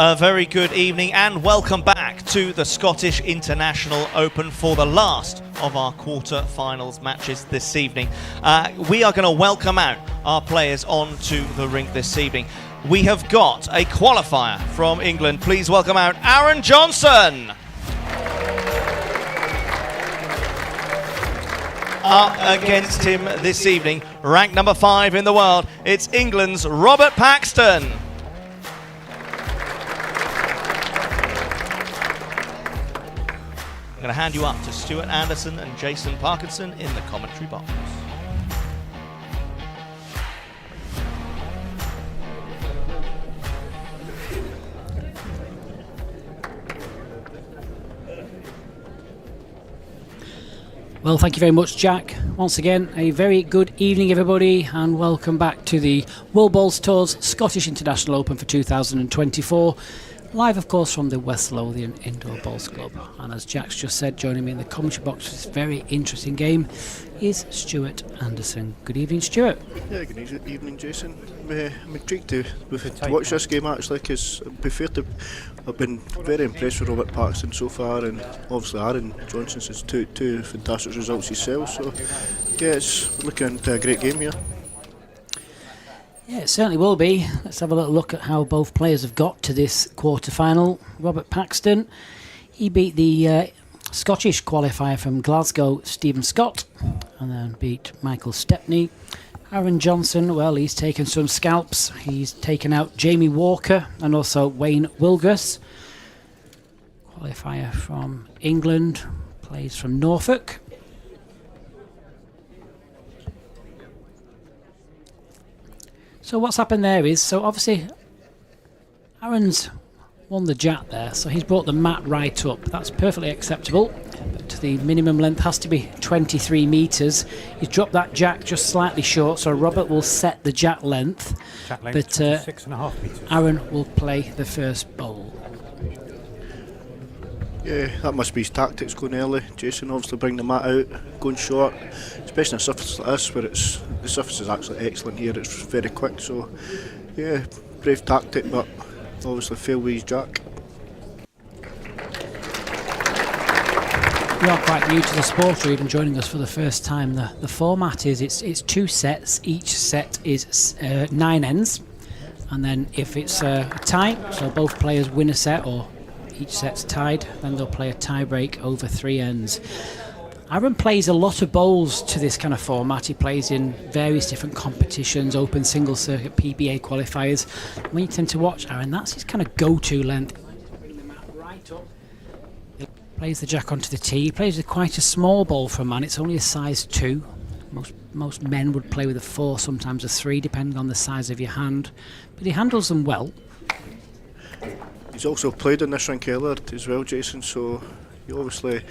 A very good evening and welcome back to the Scottish International Open for the last of our quarter-finals matches this evening. We are going to welcome out our players onto the rink this evening. We have got a qualifier from England. Please welcome out Aaron Johnson. Up against him this evening, ranked number 5 in the world, it's England's Robert Paxton. I'm going to hand you up to Stuart Anderson and Jason Parkinson in the commentary box. Well, thank you very much, Jack. Once again, a very good evening, everybody, and welcome back to the World Bowls Tour's Scottish International Open for 2024. Live, of course, from the West Lothian Indoor Bowls Club. And as Jack's just said, joining me in the commentary box for this very interesting game is Stuart Anderson. Good evening, Stuart. Yeah, good evening, Jason. I'm intrigued to watch this game, actually, because I've been very impressed with Robert Paxton so far, and obviously Aaron Johnson has two fantastic results himself. So, yeah, it's looking into a great game here. Yeah, it certainly will be. Let's have a little look at how both players have got to this quarter-final. Robert Paxton, he beat the Scottish qualifier from Glasgow, Stephen Scott, and then beat Michael Stepney. Aaron Johnson, well, he's taken some scalps. He's taken out Jamie Walker and also Wayne Wilgus. Qualifier from England, plays from Norfolk. So what's happened there is, so obviously Aaron's won the jack there, so he's brought the mat right up. That's perfectly acceptable, but the minimum length has to be 23 metres. He's dropped that jack just slightly short, so Robert will set the jack length, but 26.5 metres. Aaron will play the first bowl. Yeah, that must be his tactics going early. Jason obviously bring the mat out, going short, especially on a surface like this where the surface is actually excellent here, it's very quick, so yeah, brave tactic, but obviously failed with his jack. You are quite new to the sport, or even joining us for the first time. The format is it's 2 sets, each set is 9 ends, and then if it's a tie, so both players win a set or each set's tied, then they'll play a tie break over 3 ends. Aaron plays a lot of bowls to this kind of format. He plays in various different competitions, open single circuit, PBA qualifiers. When you tend to watch Aaron, that's his kind of go-to length. Bring the mat right up. He plays the jack onto the tee. He plays with quite a small bowl for a man. It's only a size 2. Most men would play with a 4, sometimes a 3, depending on the size of your hand. But he handles them well. He's also played in this rink earlier as well, Jason, so you obviously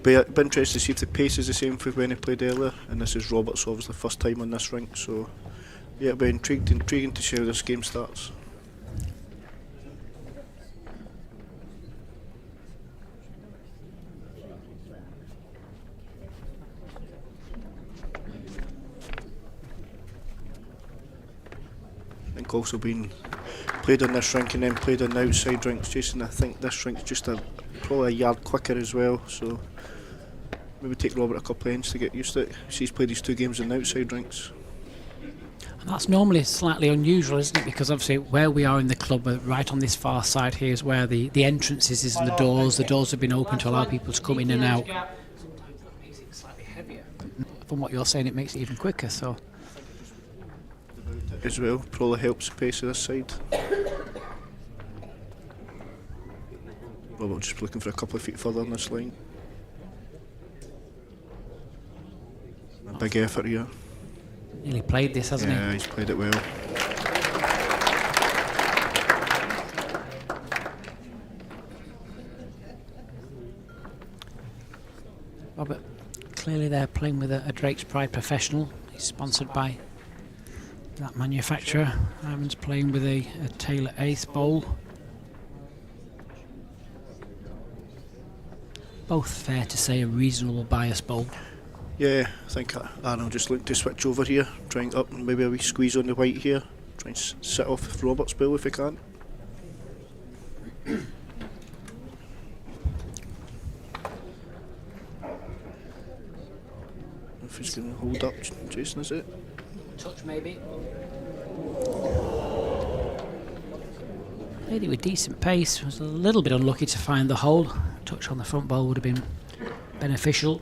be interested to see if the pace is the same for when he played earlier, and this is Robert's obviously first time on this rink, so yeah, it'll be intriguing to see how this game starts. I think also been played on this rink and then played on the outside rinks, Jason. I think this rink's just probably a yard quicker as well, so maybe take Robert a couple of ends to get used to it. He's played these 2 games on the outside rinks. And that's normally slightly unusual, isn't it? Because obviously where we are in the club, right on this far side here is where the entrances is and the doors. The doors have been open to allow people to come in and out. Sometimes that makes it slightly heavier. From what you're saying, it makes it even quicker, so... as well, probably helps the pace of this side. Robert just looking for a couple of feet further on this line. A big effort here. Nearly played this, hasn't he? Yeah, he's played it well. Robert, clearly they're playing with a Drake's Pride professional. He's sponsored by that manufacturer. Aaron's playing with a Taylor Ace bowl. Both fair to say a reasonable bias bowl. Yeah, I think Aaron will just look to switch over here, trying up and maybe a wee squeeze on the white here. Try and sit off Robert's bill if he can. if he's going to hold up, Jason, is it? Touch maybe. Played it with decent pace. Was a little bit unlucky to find the hole. Touch on the front ball would have been beneficial.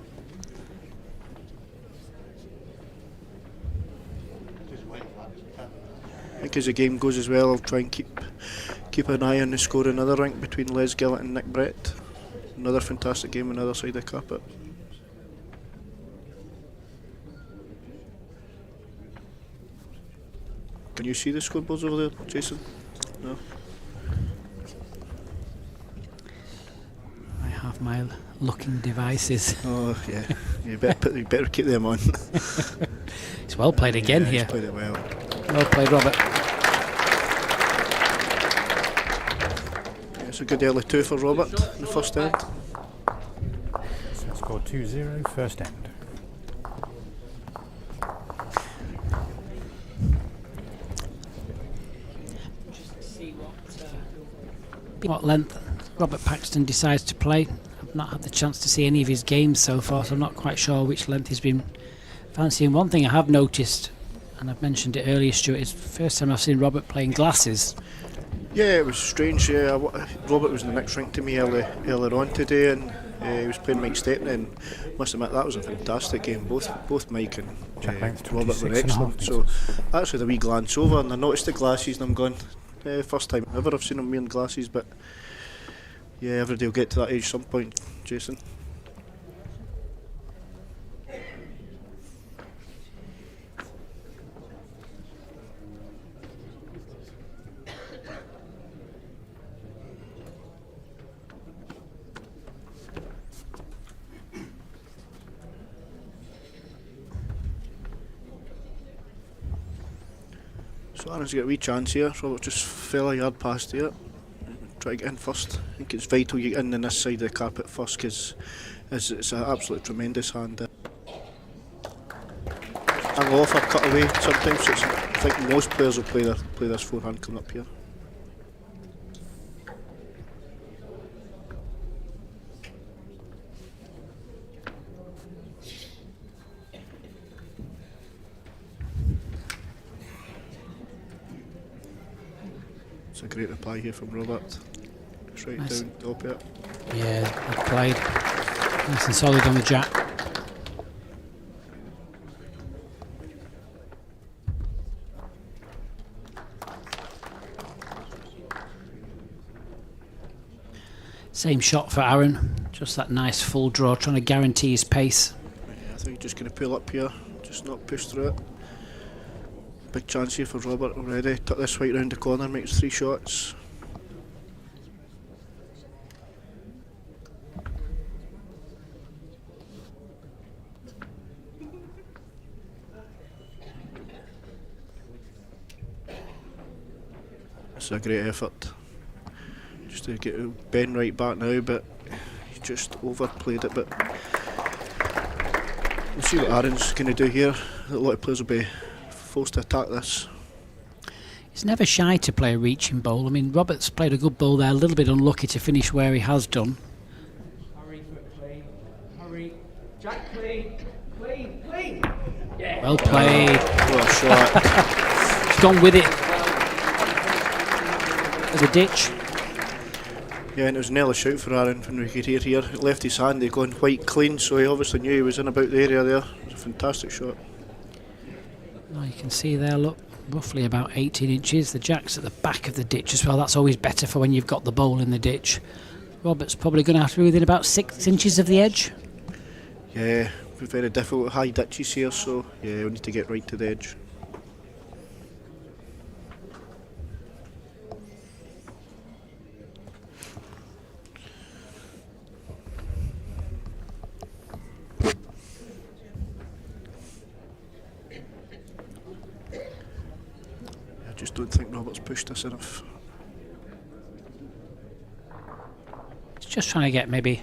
I think as the game goes as well, I'll try and keep an eye on the score in another rank between Les Gillett and Nick Brett. Another fantastic game on the other side of the carpet. Can you see the scoreboards over there, Jason? No? I have my looking devices. Oh yeah, you better keep them on. It's well played again yeah, here. He's played it well. Well played, Robert. Yeah, it's a good early 2 for Robert in the first end. So score 2-0, first end. What length Robert Paxton decides to play. I've not had the chance to see any of his games so far, so I'm not quite sure which length he's been fancying. One thing I have noticed, and I've mentioned it earlier, Stuart, is the first time I've seen Robert playing glasses. Yeah, it was strange. Yeah, Robert was in the next rank to me earlier on today, and he was playing Mike Stepney, and must admit that was a fantastic game. Both Mike and Robert were excellent. So actually, the wee glance over, and I noticed the glasses, and I'm going, first time ever I've seen him wearing glasses, but yeah, everybody will get to that age some point, Jason. So Aaron's got a wee chance here. Robert just fell a yard past here. Try to get in first. I think it's vital you get in on this side of the carpet first, because it's an absolute tremendous hand. Hang off or cut away sometimes. So I think most players will play this forehand coming up here. It's a great reply here from Robert. Straight Nice. down top it. Yeah, well played. Nice and solid on the jack. Same shot for Aaron, just that nice full draw, trying to guarantee his pace. Yeah, I think he's just going to pull up here, just not push through it. Big chance here for Robert already. Tuck this right round the corner, makes 3 shots. It's a great effort. Just to get Ben right back now, but he just overplayed it. But we'll see what Aaron's going to do here. A lot of players will be forced to attack this. He's never shy to play a reaching bowl. I mean, Robert's played a good bowl there, a little bit unlucky to finish where he has done. Hurry, quickly. Hurry. Jack, clean. Clean, clean. Yeah. Well played. What a shot. He's gone with it. There's a ditch. Yeah, and it was an early shout for Aaron when we could hear here. It left his hand, he'd gone white clean, so he obviously knew he was in about the area there. It was a fantastic shot. Oh, you can see there, look, roughly about 18 inches. The jack's at the back of the ditch as well. That's always better for when you've got the bowl in the ditch. Robert's probably going to have to be within about 6 inches of the edge. Yeah, it's very difficult, high ditches here, so yeah, we need to get right to the edge. I just don't think Robert's pushed this enough. He's just trying to get maybe...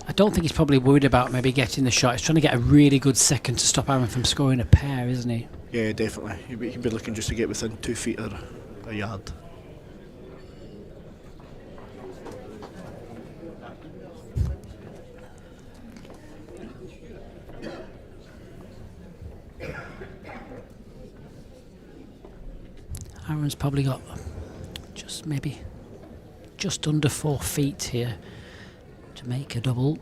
I don't think he's probably worried about maybe getting the shot. He's trying to get a really good second to stop Aaron from scoring a pair, isn't he? Yeah, definitely. He'd be looking just to get within 2 feet or a yard. Aaron's probably got maybe just under 4 feet here to make a double.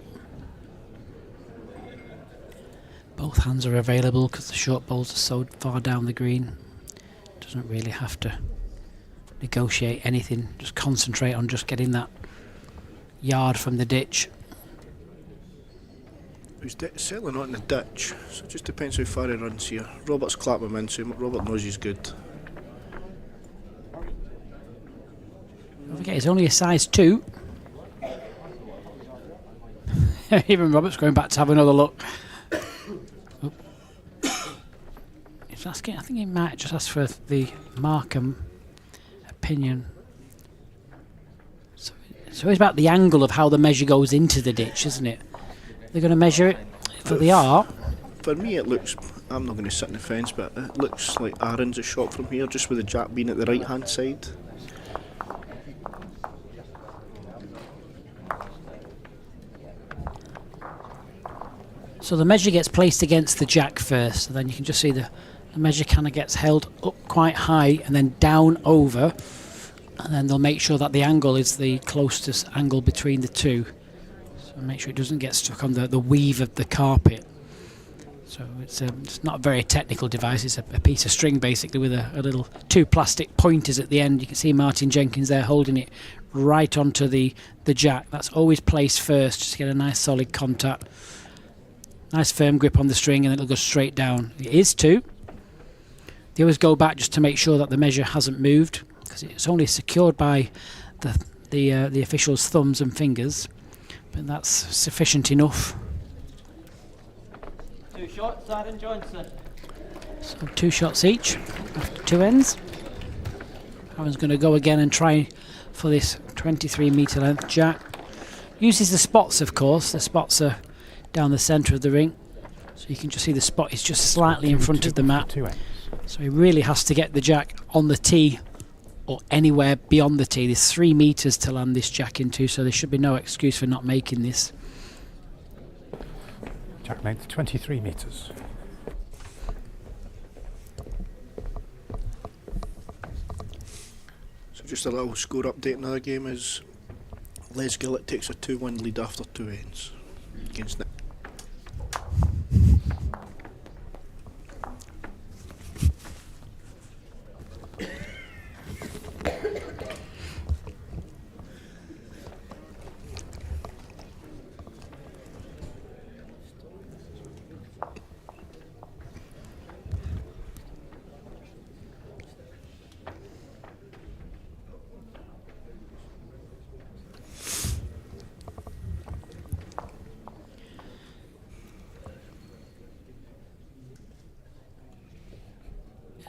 Both hands are available because the short balls are so far down the green. Doesn't really have to negotiate anything, just concentrate on just getting that yard from the ditch. He's certainly not in the ditch, so it just depends how far he runs here. Robert's clapped him in, so Robert knows he's good. Don't forget, he's only a size 2. Even Robert's going back to have another look. Oh. He's asking, I think he might just ask for the Markham opinion. So it's about the angle of how the measure goes into the ditch, isn't it? They're going to measure it for the art. For me, it looks, I'm not going to sit in the fence, but it looks like Aaron's a shot from here, just with the jack being at the right hand side. So the measure gets placed against the jack first, and then you can just see the measure kind of gets held up quite high and then down over, and then they'll make sure that the angle is the closest angle between the two. So make sure it doesn't get stuck on the weave of the carpet. So it's not a very technical device, it's a piece of string basically with a little 2 plastic pointers at the end. You can see Martin Jenkins there holding it right onto the jack. That's always placed first, just to get a nice solid contact. Nice firm grip on the string, and it'll go straight down. It is 2. They always go back just to make sure that the measure hasn't moved, because it's only secured by the official's thumbs and fingers, but that's sufficient enough. 2 shots, Aaron Johnson. So 2 shots each after 2 ends. Aaron's going to go again and try for this 23 metre length jack. Uses the spots, of course. The spots are down the centre of the ring, so you can just see the spot is just slightly in front of the mat. So he really has to get the jack on the tee or anywhere beyond the tee. There's 3 metres to land this jack into, so there should be no excuse for not making this. Jack length 23 metres. So just a little score update in the game is Les Gillett takes a 2-1 lead after 2 ends against Nick.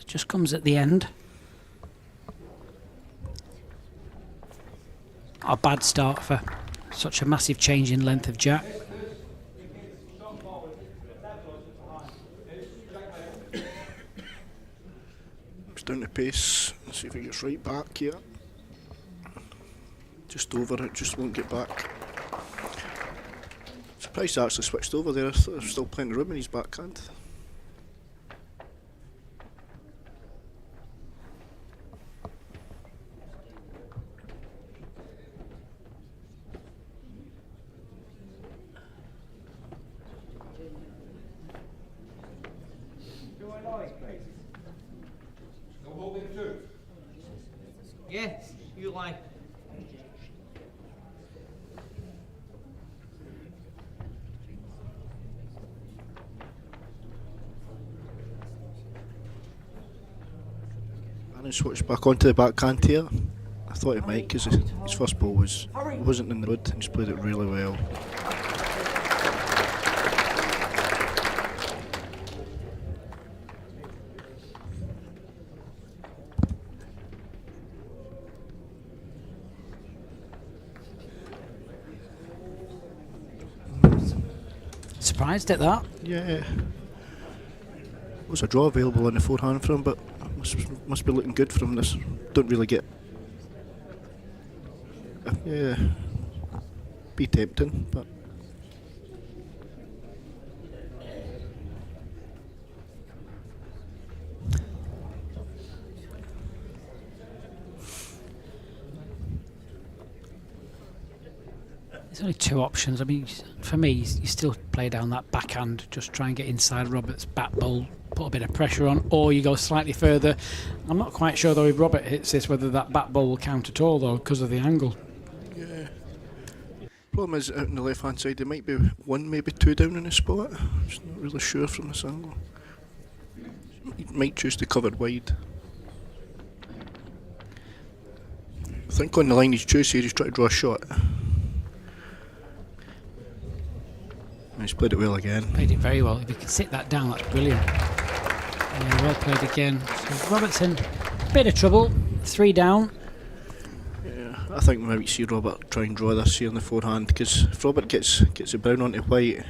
Just comes at the end. Not a bad start for such a massive change in length of jack. It's down the pace. Let's see if he gets right back here. Just over it, just won't get back. Surprised he actually switched over there. I thought there was still plenty of room in his backhand. Yes, you like. Aaron switched back onto the backhand here. I thought he might, because his first ball wasn't in the wood, and he's played it really well. Surprised at that. Yeah. There was a draw available in the forehand for him, but must be looking good for him. This don't really get. Yeah. Be tempting, but. There's only two options. I mean, for me, you still play down that backhand, just try and get inside Robert's bat bowl, put a bit of pressure on, or you go slightly further. I'm not quite sure though if Robert hits this whether that bat bowl will count at all though because of the angle. Yeah. Problem is, out on the left hand side, there might be one, maybe two down in the spot. Just not really sure from this angle. He might choose to cover wide. I think on the line he's choosing here, he's trying to draw a shot. And he's played it well again. Played it very well. If he can sit that down, that's brilliant. Yeah, well played again. So Robertson, bit of trouble, 3 down. Yeah, I think we might see Robert try and draw this here in the forehand, because if Robert gets the brown onto white,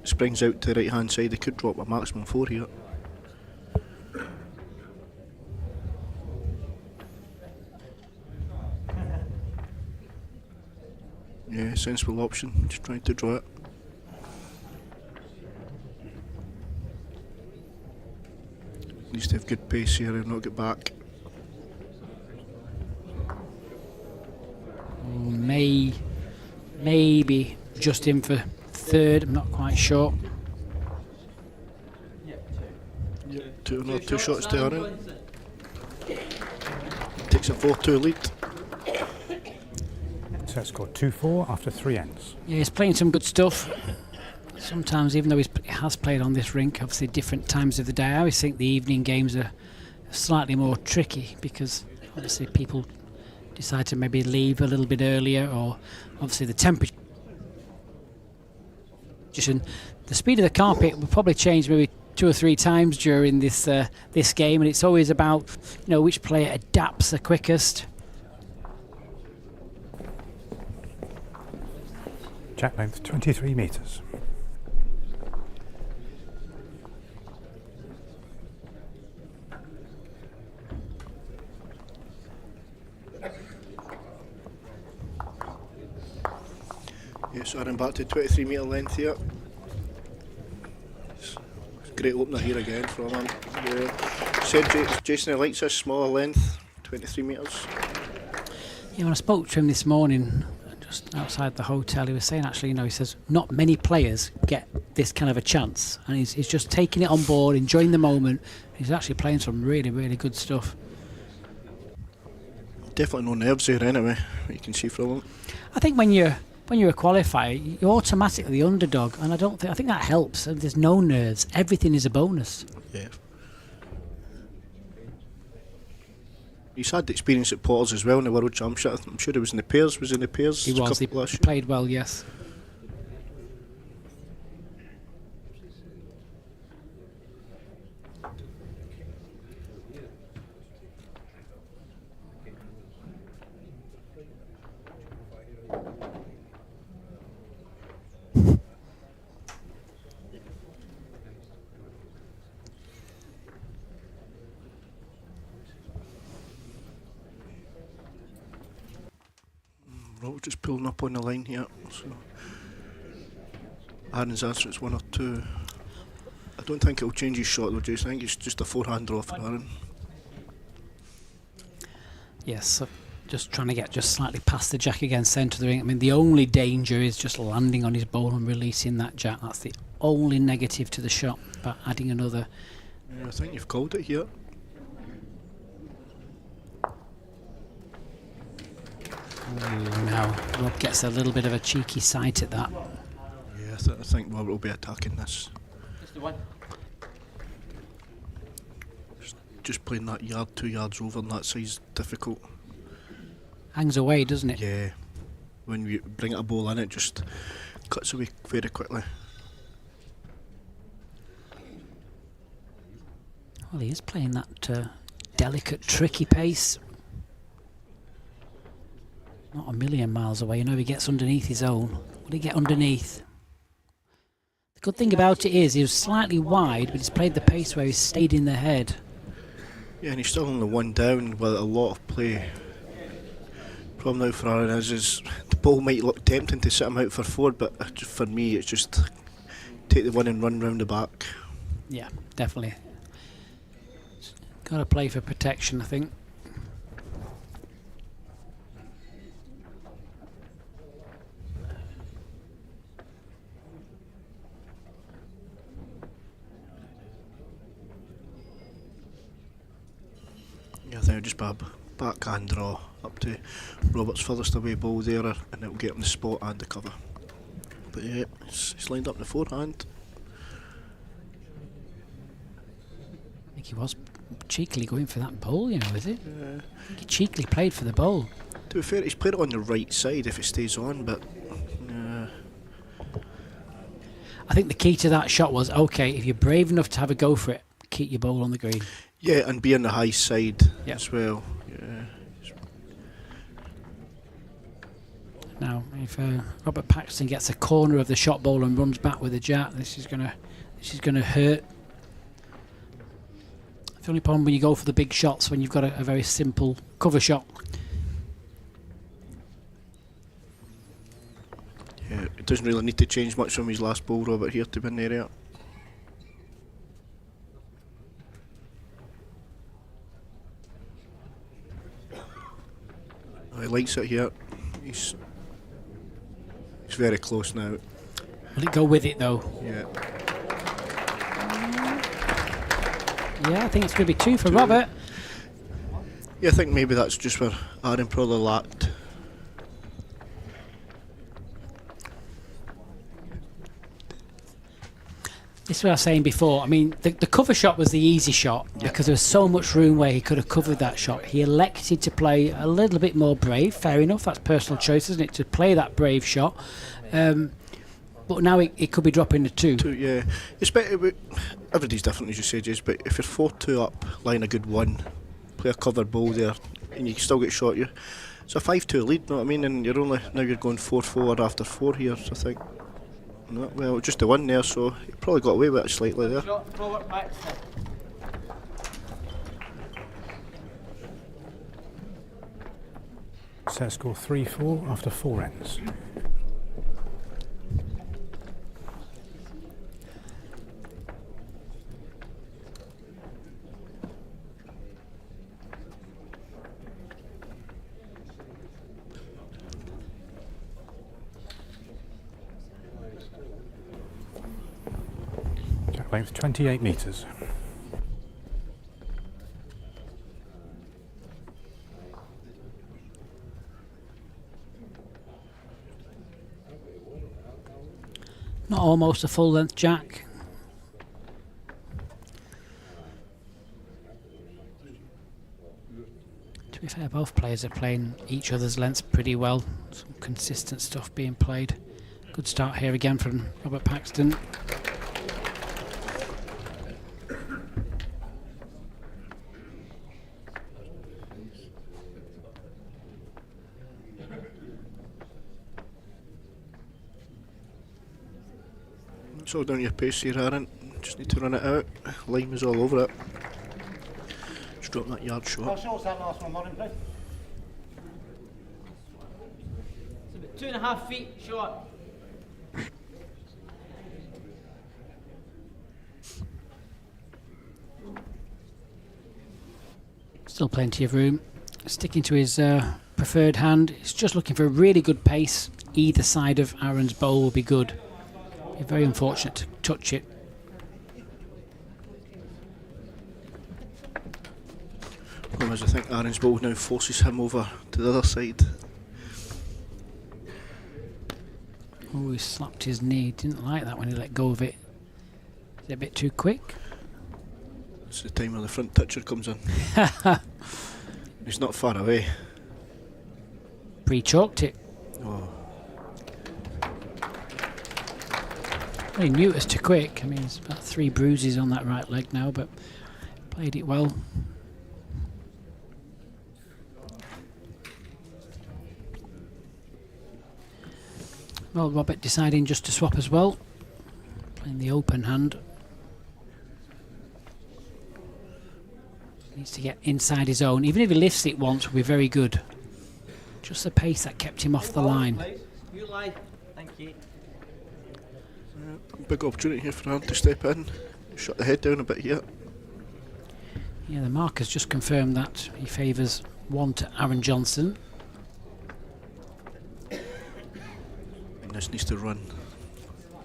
springs out to the right hand side, they could drop a maximum 4 here. Yeah, sensible option, just trying to draw it. Needs to have good pace here and not get back. Maybe just in for third, I'm not quite sure. Two shots to Aaron. Takes a 4-2 lead. Set score 2-4 after 3 ends. Yeah, he's playing some good stuff. Sometimes, even though he has played on this rink, obviously different times of the day, I always think the evening games are slightly more tricky because obviously people decide to maybe leave a little bit earlier, or obviously the temperature. The speed of the carpet will probably change maybe 2 or 3 times during this this game, and it's always about which player adapts the quickest. Jack length 23 metres. Yes, Aaron back to 23 metre length here. Great opener here again from him. Yeah. Said Jason likes a smaller length, 23 metres. Yeah, when I spoke to him this morning, just outside the hotel, he was saying actually, he says not many players get this kind of a chance, and he's just taking it on board, enjoying the moment. He's actually playing some really, really good stuff. Definitely no nerves there anyway, you can see from him. I think when you're a qualifier, you're automatically the underdog, and I think that helps. There's no nerves. Everything is a bonus. Yeah. He's had the experience at Potters as well in the World Championship. I'm sure he was in the pairs. Was in the pairs. He was. He played well. Yes. Robert just pulling up on the line here. So Aaron's answer is 1 or 2. I don't think it'll change his shot though, Jason. I think it's just a forehand draw for Aaron. Yes, so just trying to get just slightly past the jack against centre of the ring. I mean, the only danger is just landing on his ball and releasing that jack. That's the only negative to the shot, but adding another. Yeah, I think you've called it here. Now Rob gets a little bit of a cheeky sight at that. Yeah, I think Robert will be attacking this. Just the one. Just playing that yard, 2 yards over on that side's difficult. Hangs away, doesn't it? Yeah. When you bring a ball in, it just cuts away very quickly. Well, he is playing that delicate, tricky pace. Not a million miles away. He gets underneath his own. Will he get underneath? The good thing about it is he was slightly wide, but he's played the pace where he's stayed in the head. Yeah, and he's still on the 1 down with a lot of play. Problem now for Aaron is the ball might look tempting to sit him out for 4, but for me it's just take the 1 and run round the back. Yeah, definitely. Got to play for protection, I think. just be a backhand draw up to Robert's furthest away ball there, and it'll get him the spot and the cover. But yeah, he's lined up in the forehand. I think he was cheekily going for that bowl, you know, is it? Yeah. I think he cheekily played for the bowl. To be fair, he's played it on the right side if it stays on, but I think the key to that shot was, okay, if you're brave enough to have a go for it, keep your bowl on the green. yeah, and be on the high side as well. Yeah. Now, if Robert Paxton gets a corner of the shot bowl and runs back with a jack, this is gonna hurt. The only problem when you go for the big shots when you've got a very simple cover shot. Yeah, it doesn't really need to change much from his last ball, Robert, here to win the area. Oh, he likes it here. He's very close now. Will it go with it though? Yeah. Yeah, I think it's going to be 2 for Robert. Yeah, I think maybe that's just where Aaron probably lacked. This is what I was saying before. I mean, the cover shot was the easy shot because there was so much room where he could have covered that shot. He elected to play a little bit more brave. Fair enough, that's personal choice, isn't it, to play that brave shot. But now it could be dropping to 2. Yeah. Everybody's different, as you said, Jez, but if you're 4-2 up, line a good 1, play a covered ball there, and you can still get shot, it's a 5-2 lead, you know what I mean? And you're going 4-4 after 4 here, so I think. No, well, just the 1 there, so he probably got away with it slightly there. Shot Robert Paxton. Set score 3-4 after 4 ends. Jack length 28 metres. Not almost a full length jack. To be fair, both players are playing each other's lengths pretty well. Some consistent stuff being played. Good start here again from Robert Paxton. It's all down your pace here, Aaron. Just need to run it out. Lime is all over it. Just drop that yard shot. What's that last one, Martin, please? It's about 2.5 feet short. Still plenty of room. Sticking to his preferred hand. He's just looking for a really good pace. Either side of Aaron's bowl will be good. Be very unfortunate to touch it. Whereas I think Aaron's ball now forces him over to the other side. Oh, he slapped his knee. Didn't like that when he let go of it. Is it a bit too quick? It's the time when the front toucher comes in. He's not far away. Pre-choked it. Oh. Well, he knew it was too quick. I mean, there's about 3 bruises on that right leg now, but played it well. Well, Robert deciding just to swap as well. Playing the open hand. Needs to get inside his own. Even if he lifts it once, will be very good. Just the pace that kept him off the line. Please. You lie. Thank you. Big opportunity here for Aaron to step in. Shut the head down a bit here. Yeah, the marker's just confirmed that he favours 1 to Aaron Johnson. And this needs to run.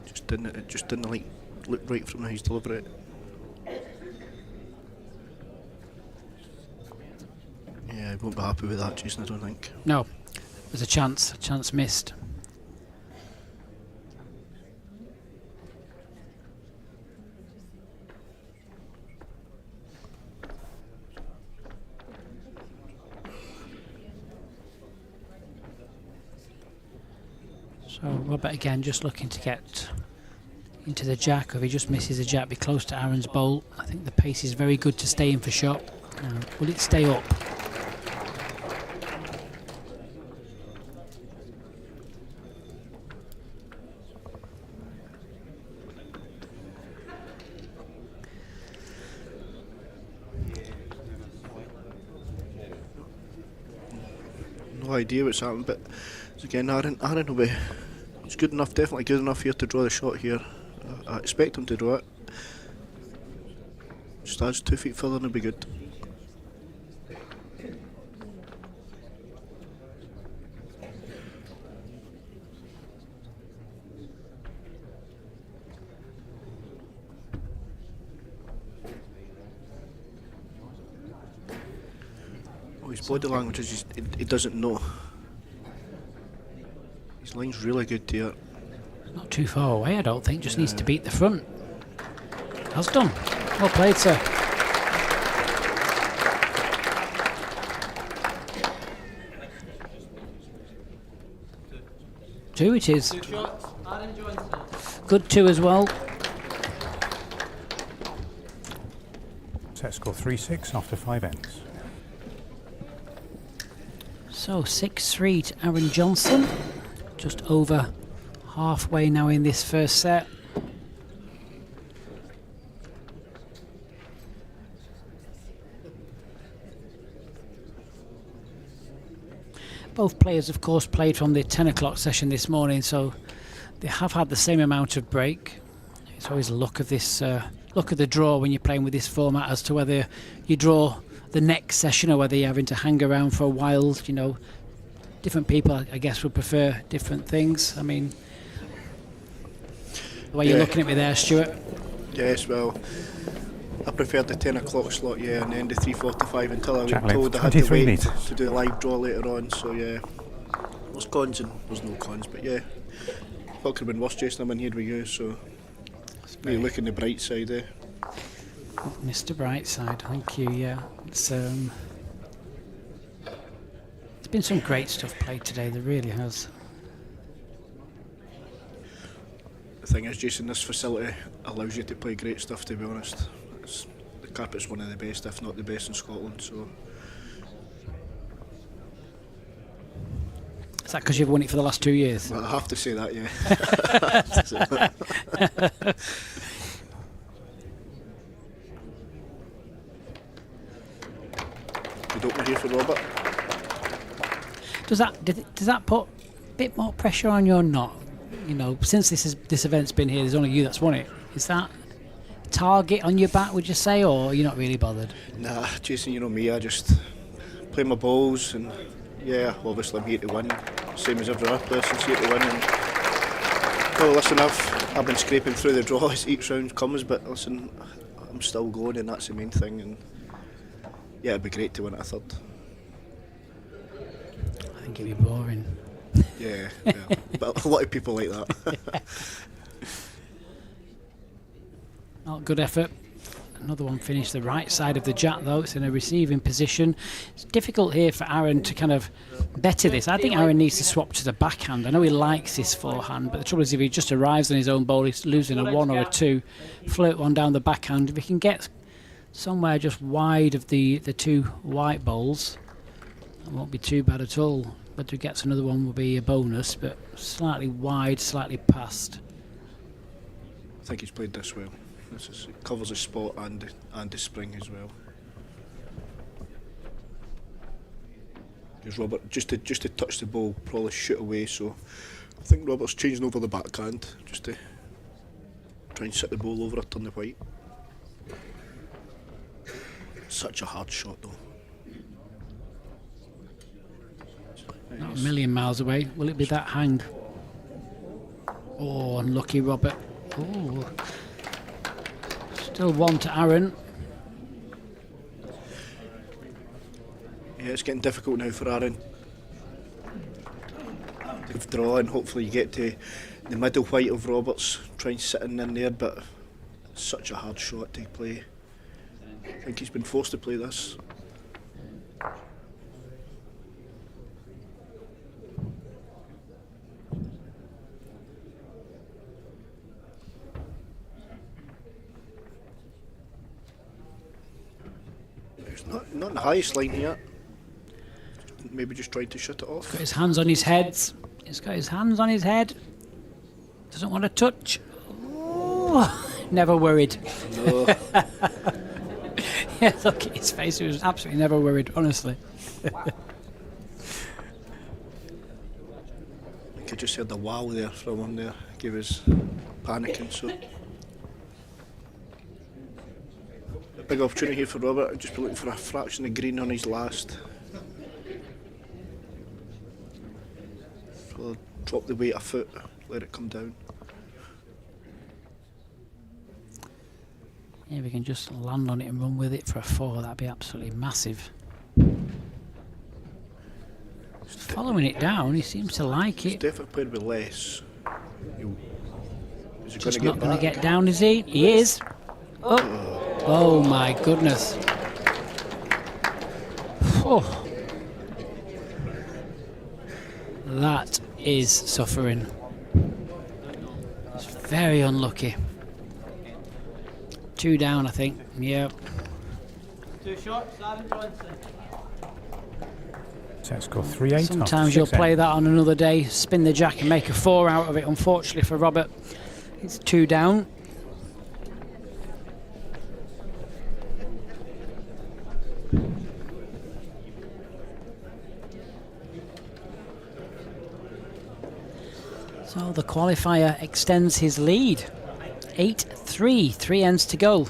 It just didn't like look right from how he's delivered it. won't be happy with that, Jason, I don't think. No, there's a chance missed. So Robert again just looking to get into the jack. If he just misses the jack, be close to Aaron's bowl. I think the pace is very good to stay in for shot. Now, will it stay up? No idea what's happened, but again, Aaron will be. He's good enough, definitely good enough here to draw the shot here. I expect him to draw it. Just adds 2 feet further and it'll be good. Oh, his body language is just, he doesn't know. His line's really good here. Not too far away, I don't think. Just needs to beat the front. Has done. Well played, sir. Two it is. 2 shots. Aaron Johnson. Good two as well. Set score 3-6 after 5 ends. So 6-3 to Aaron Johnson. Just over halfway now in this first set. Both players, of course, played from the 10 o'clock session this morning, so they have had the same amount of break. It's always a look of this, look of the draw when you're playing with this format as to whether you draw the next session or whether you're having to hang around for a while. You know, different people, I guess, would prefer different things. I mean, the way you're looking at me there, Stuart. Yes, well, I preferred the 10 o'clock slot, and then the 3:45 until I was Jack told length, I had to 23 wait metres. to do a live draw later on, so there's cons and there's no cons, but what could have been worse, Jason? I'm in here with you, so maybe look on the bright side, Mr. Brightside, thank you, It's been some great stuff played today, there really has. The thing is, Jason, this facility allows you to play great stuff, to be honest. The carpet's one of the best, if not the best in Scotland, so... Is that because you've won it for the last 2 years? Well, I have to say that, Good opener here for Robert. Does that put a bit more pressure on you or not? You know, since this event's been here, there's only you that's won it. Is that a target on your back, would you say, or are you not really bothered? Nah, Jason, you know me, I just play my balls and obviously I'm here to win, same as every other person's here to win. And, well, listen, I've been scraping through the draw as each round comes, but listen, I'm still going and that's the main thing. And it'd be great to win it a third. I think it'd be boring. Yeah, but a lot of people like that. Not good effort. Another one finished the right side of the jack though. It's in a receiving position. It's difficult here for Aaron to kind of better this. I think Aaron needs to swap to the backhand. I know he likes his forehand, but the trouble is if he just arrives on his own ball, he's losing a 1 or a 2. Flirt one down the backhand. If he can get somewhere just wide of the 2 white balls, it won't be too bad at all. Whether he gets another one will be a bonus, but slightly wide, slightly past. I think he's played this well. It covers the spot and the spring as well. Because Robert, just to touch the ball, probably shoot away, so I think Robert's changing over the backhand just to try and set the ball over or turn the white. Such a hard shot though. Not a million miles away. Will it be that hang? Oh, unlucky Robert. Oh. Still 1 to Aaron. Yeah, it's getting difficult now for Aaron to withdraw, and hopefully you get to the middle white of Roberts, trying sitting in there, but it's such a hard shot to play. I think he's been forced to play this. It's not the highest line yet. Maybe just tried to shut it off. Got his hands on his head. He's got his hands on his head. Doesn't want to touch. Oh, never worried. No. Yeah, look at his face. He was absolutely never worried, honestly. I think I just heard the wow there from him there. He was panicking, so. A big opportunity here for Robert. Just be looking for a fraction of green on his last. So drop the weight a foot, let it come down. Yeah, if we can just land on it and run with it for a 4, that'd be absolutely massive. Following it down, he seems to like He's it. definitely played with less. Is he Just going not to going to get get down, is he? He is. Oh my goodness. Oh. That is suffering. It's very unlucky. 2 down, I think. Yep. 2 shots, Aaron Johnson. Set score 3-8. Sometimes you'll play that on another day, spin the jack and make a 4 out of it. Unfortunately for Robert, it's 2 down. So the qualifier extends his lead. 8-3, 3 ends to go.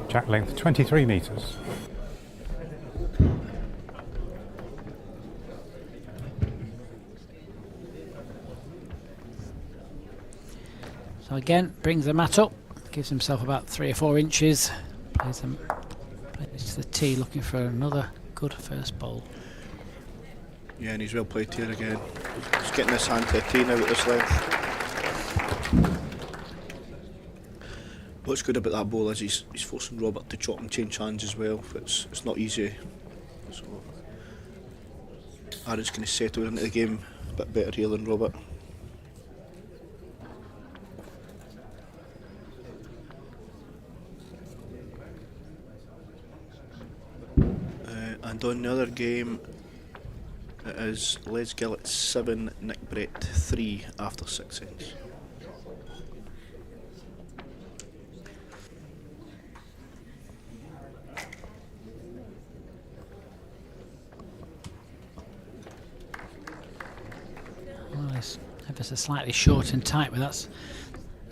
Jack length 23 metres. So again, brings the mat up, gives himself about 3 or 4 inches, plays to the tee, looking for another good first bowl. Yeah, and he's well played here again. He's getting his hand to a tee now at this length. What's good about that bowl is he's forcing Robert to chop and change hands as well. It's not easy. So Aaron's going to settle into the game a bit better here than Robert. And on the other game, it is Les Gillett 7, Nick Brett 3 after 6 ends. Well, it's ever so slightly short and tight, but that's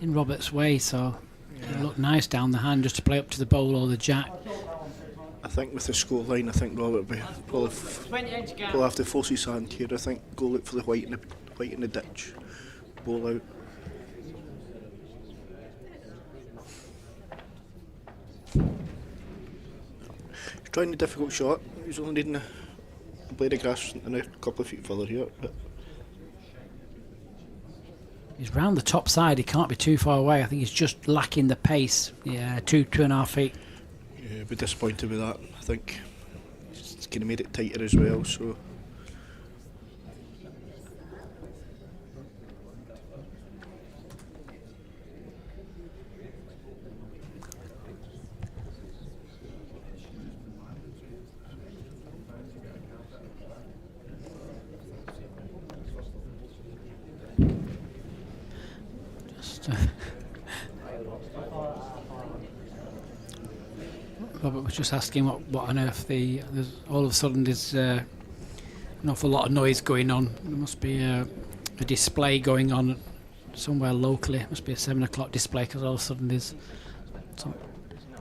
in Robert's way, so it'll look nice down the hand just to play up to the bowl or the jack. I think with the score line, I think Robert will probably 20-inch gap. will have to force his hand here. I think go look for the white in the ditch, bowl out. He's trying a difficult shot. He's only needing a blade of grass and a couple of feet further here. But He's round the top side, he can't be too far away. I think he's just lacking the pace. Yeah, 2.5 feet. yeah, be disappointed with that. I think it's kind of made it tighter as well. So. Robert was just asking what on earth there's all of a sudden there's an awful lot of noise going on. There must be a display going on somewhere locally. It must be a 7 o'clock display because all of a sudden there's some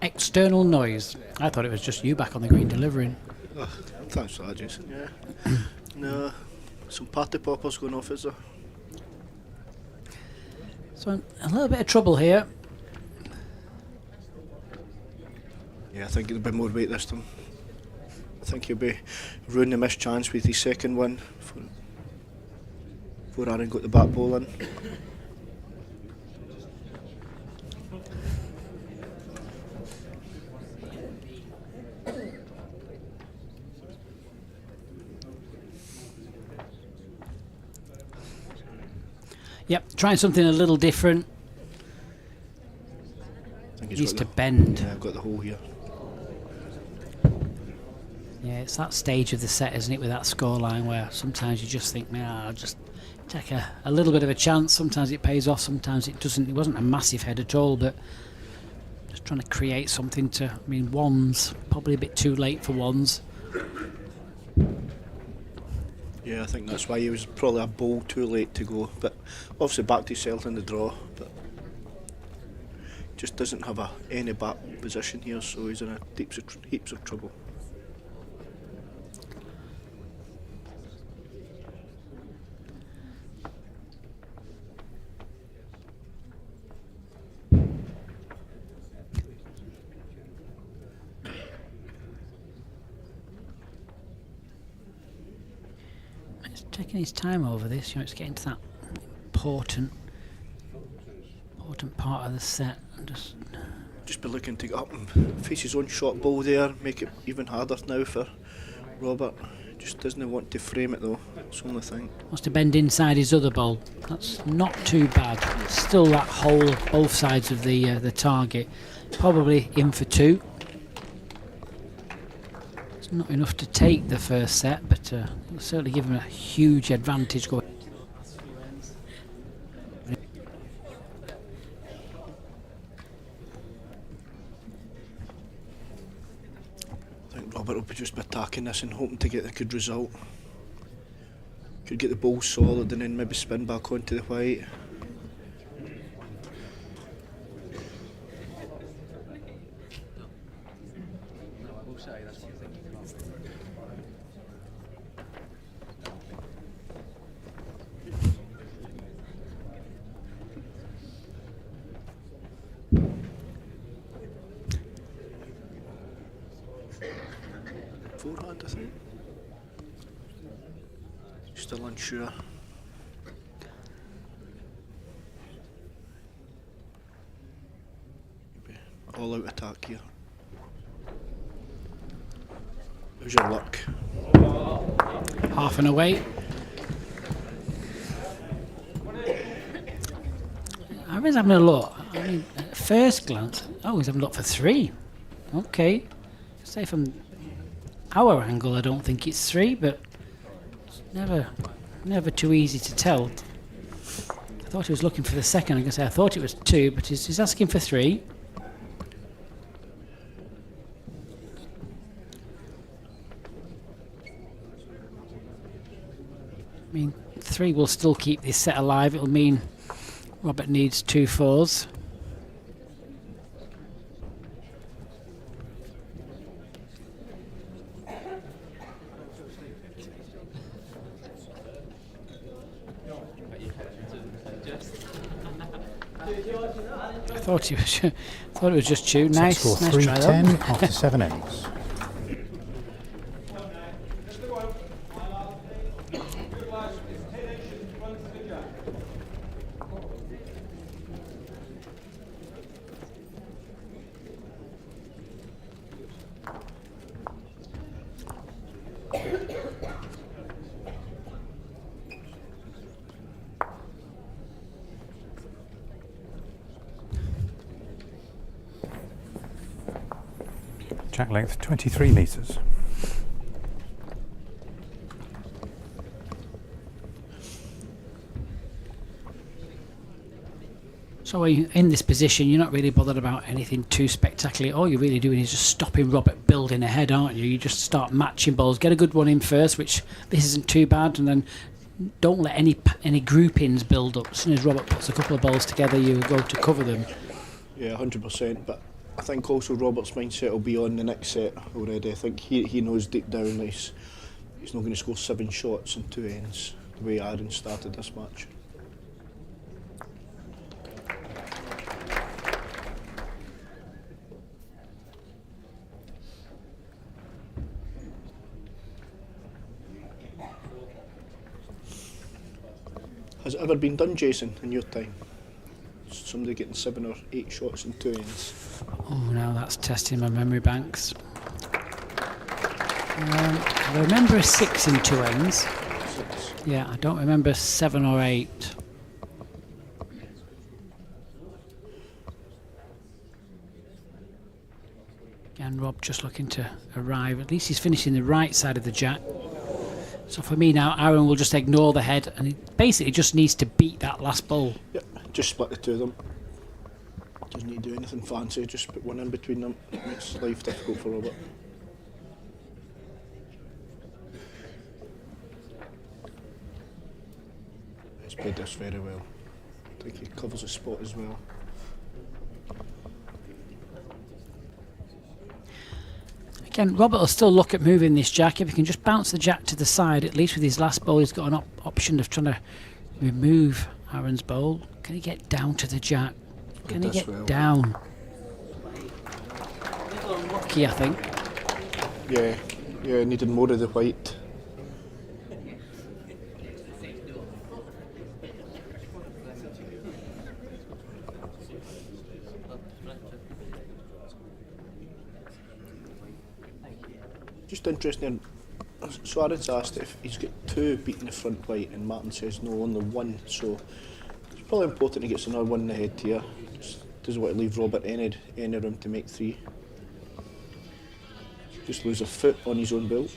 external noise. I thought it was just you back on the green delivering. Oh, thanks for that, Jason. Yeah. No, some party poppers going off, is there? So a little bit of trouble here. Yeah, I think it'll be more weight this time. I think he'll be ruining the missed chance with his second one before Aaron got the back ball in. Yep, trying something a little different. I think Needs got to the- bend. Yeah, I've got the hole here. Yeah, it's that stage of the set, isn't it, with that scoreline where sometimes you just think, man, I'll just take a little bit of a chance. Sometimes it pays off, sometimes it doesn't. It wasn't a massive head at all, but just trying to create something to, I mean, ones, probably a bit too late for ones. Yeah, I think that's why he was probably a bowl too late to go. But obviously back to himself in the draw. But just doesn't have any back position here, so he's in a heaps of trouble. He's taking his time over this, you know, it's getting to that important part of the set. And Just be looking to get up and face his own shot ball there, make it even harder now for Robert. Just doesn't want to frame it though, that's the only thing. wants to bend inside his other ball. That's not too bad. It's still that hole both sides of the target. Probably in for two. It's not enough to take the first set, but it'll certainly give him a huge advantage going. I think Robert will be just attacking this and hoping to get a good result. Could get the ball solid and then maybe spin back onto the white. Forehand, I think. Still unsure. Maybe all out attack here. How's your luck? Half and away. I was having a look. I mean, at first glance, he's having a look for three. Okay. Say from our angle, I don't think it's three, but it's never too easy to tell. I thought he was looking for the second. I guess I thought it was two, but he's asking for three. I mean, three will still keep this set alive. It'll mean Robert needs 2 4s. I thought it was just two. Nice, Score nice try 3-10 though. after 7 ends. Jack length 23 metres. So in this position, you're not really bothered about anything too spectacular. All you're really doing is just stopping Robert building ahead, aren't you? You just start matching balls, get a good one in first, which this isn't too bad, and then don't let any groupings build up. As soon as Robert puts a couple of balls together, you go to cover them. Yeah, 100%. But I think also Robert's mindset will be on the next set already. I think he knows deep down that he's not going to score 7 shots in 2 ends the way Aaron started this match. it ever been done, Jason, in your time? Somebody getting 7 or 8 shots in 2 ends? Oh, now that's testing my memory banks. I remember a 6 in 2 ends. 6. Yeah, I don't remember 7 or 8. Again, Rob just looking to arrive. At least he's finishing the right side of the jack. So for me now, Aaron will just ignore the head, and he basically just needs to beat that last bowl. Yep, just split the 2 of them. Doesn't need to do anything fancy, just put 1 in between them. It makes life difficult for Robert. He's played this very well. I think he covers the spot as well. Again, Robert will still look at moving this jack. If he can just bounce the jack to the side, at least with his last bowl, he's got an option of trying to remove Aaron's bowl. Can he get down to the jack? Can he get down? Lucky, I think. Yeah, needed more of the white. Just interesting, Suarez asked if he's got 2 beating the front white, and Martin says no, only 1, so it's probably important he gets another 1 in the head here. Just doesn't want to leave Robert any room to make 3. Just lose a foot on his own bill.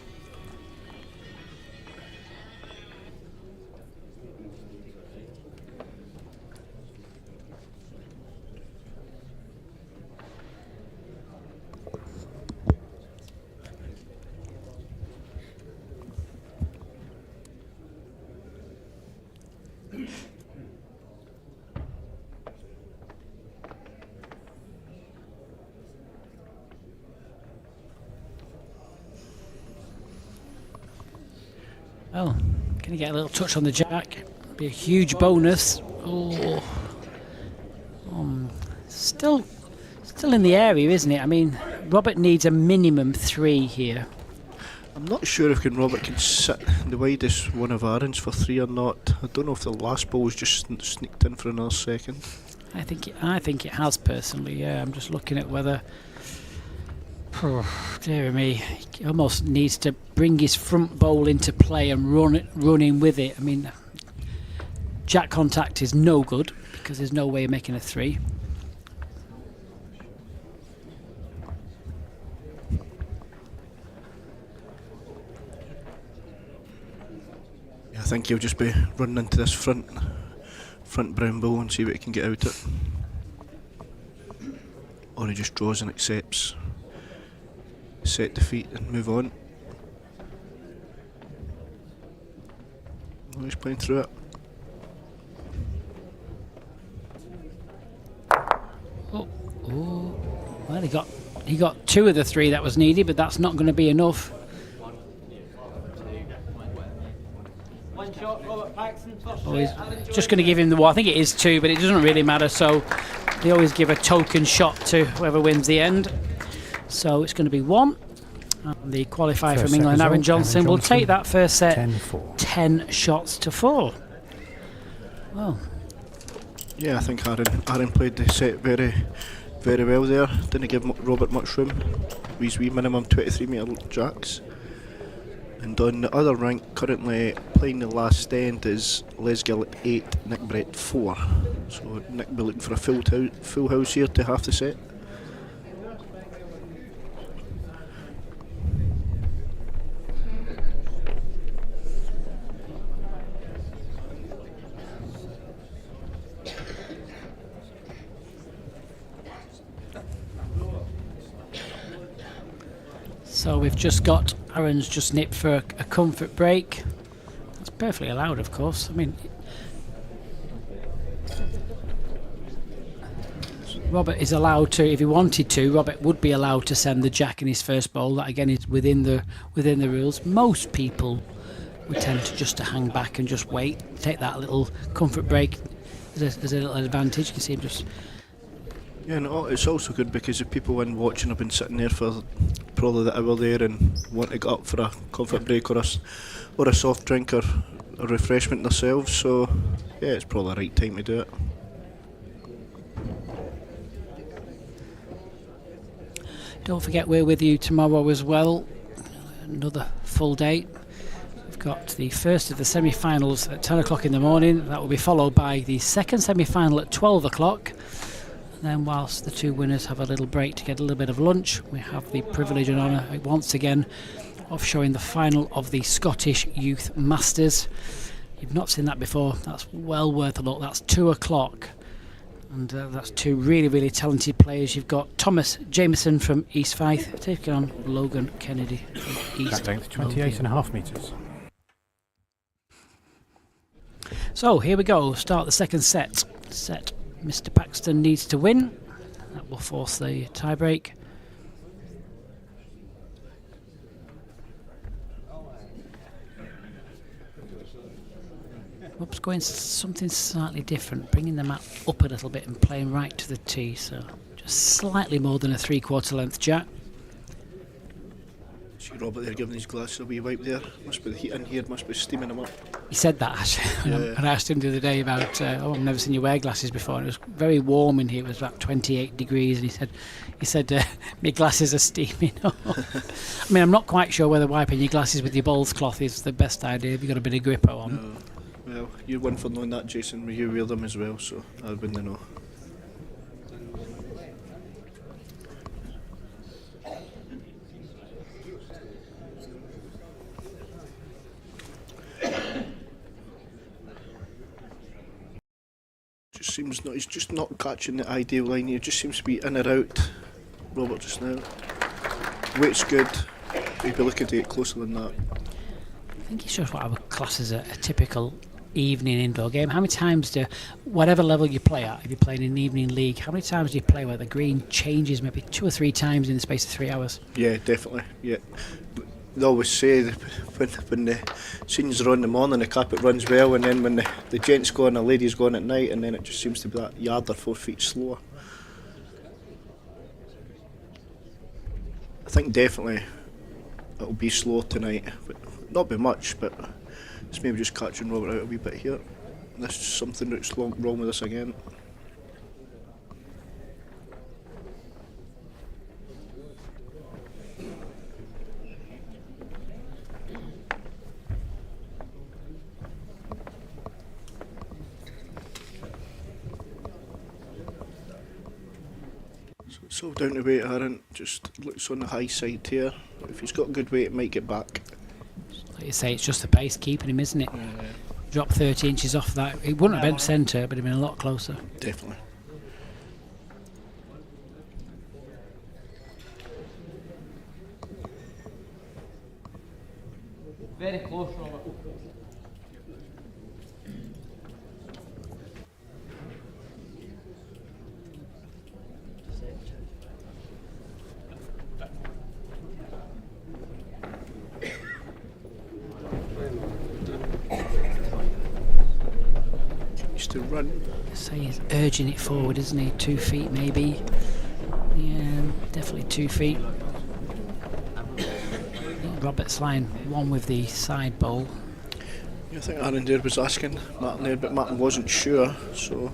Well, can he get a little touch on the jack? Be a huge bonus. Oh, still in the area, isn't it? I mean, Robert needs a minimum 3 here. I'm not sure if Robert can sit the widest one of Aaron's for 3 or not. I don't know if the last ball was just sneaked in for another second. I think it has personally. Yeah, I'm just looking at whether. Dear me, he almost needs to bring his front bowl into play and run in with it. I mean, jack contact is no good because there's no way of making a 3. Yeah, I think he'll just be running into this front brown bowl and see what he can get out of it. Or he just draws and accepts set defeat and move on. Oh, he's playing through it. Oh, well, he got 2 of the 3 that was needed, but that's not going to be enough. One shot, Robert Paxton. Oh, he's just going to give him the 1. I think it is 2, but it doesn't really matter. So they always give a token shot to whoever wins the end. So it's going to be 1. And the qualifier from England, Aaron Johnson, will take that first set 10 shots to 4. Well, yeah, I think Aaron played the set very, very well there. Didn't give Robert much room. Wee minimum 23 metre jacks. And on the other rank, currently playing the last end is Les Gill at 8, Nick Brett 4. So Nick will be looking for a full house here to half the set. so we've just got Aaron's just nipped for a comfort break. That's perfectly allowed, of course. I mean, Robert is allowed to, if he wanted to, Robert would be allowed to send the jack in his first bowl. That again is within the rules. Most people would tend to just to hang back and just wait, take that little comfort break. There's a little advantage. You can see him just. Yeah, and it's also good because if people in watching have been sitting there for probably the hour there and want to get up for a comfort break or a soft drink or a refreshment themselves, so yeah, it's probably the right time to do it. Don't forget we're with you tomorrow as well. Another full day. We've got the first of the semi-finals at 10 o'clock in the morning. That will be followed by the second semi-final at 12 o'clock. And then whilst the two winners have a little break to get a little bit of lunch, we have the privilege and honour once again of showing the final of the Scottish Youth Masters. You've not seen that before. That's well worth a look. That's 2 o'clock. And that's two really, really talented players. You've got Thomas Jameson from East Fife taking on Logan Kennedy from East Track length 28.5 metres. So here we go. Start the second set. Mr. Paxton needs to win. That will force the tie-break. Oops, going something slightly different, bringing the mat up a little bit and playing right to the tee, so just slightly more than a 3/4 length jack. See Robert there giving his glasses a wee wipe there. Must be the heat in here, must be steaming him up. He said that actually. Yeah. And I asked him the other day about, I've never seen you wear glasses before. And it was very warm in here. It was about 28 degrees, and he said, my glasses are steaming up. I mean, I'm not quite sure whether wiping your glasses with your bowls cloth is the best idea if you've got a bit of gripper on. No. Well, you're one for knowing that, Jason. You wear them as well, so I wouldn't know. Just seems not. He's just not catching the ideal line here. Just seems to be in or out. Robert just now. Weight's good. He'd be looking to get closer than that. I think it's just what I would class as a typical evening indoor game. How many times whatever level you play at, if you're playing in an evening league, how many times do you play where the green changes maybe 2 or 3 times in the space of 3 hours? Yeah, definitely. Yeah, they always say that when the scenes are on in the morning, the carpet runs well, and then when the gents go on, the ladies go on at night, and then it just seems to be that yard or 4 feet slower. I think definitely it'll be slow tonight, but not by much, but it's maybe just catching Robert out a wee bit here. There's something that's wrong with us again. So it's all down to weight, Aaron. Just looks on the high side here. If he's got good weight, it might get back. Like you say, it's just the pace keeping him, isn't it? Drop 30 inches off that. It wouldn't have been centre, but it'd been a lot closer. Definitely. Very close, Robert. To run. So he's urging it forward, isn't he? 2 feet maybe. Yeah, definitely 2 feet. Robert's line one with the side bowl. Yeah, I think Aaron there was asking Martin there, but Martin wasn't sure, so.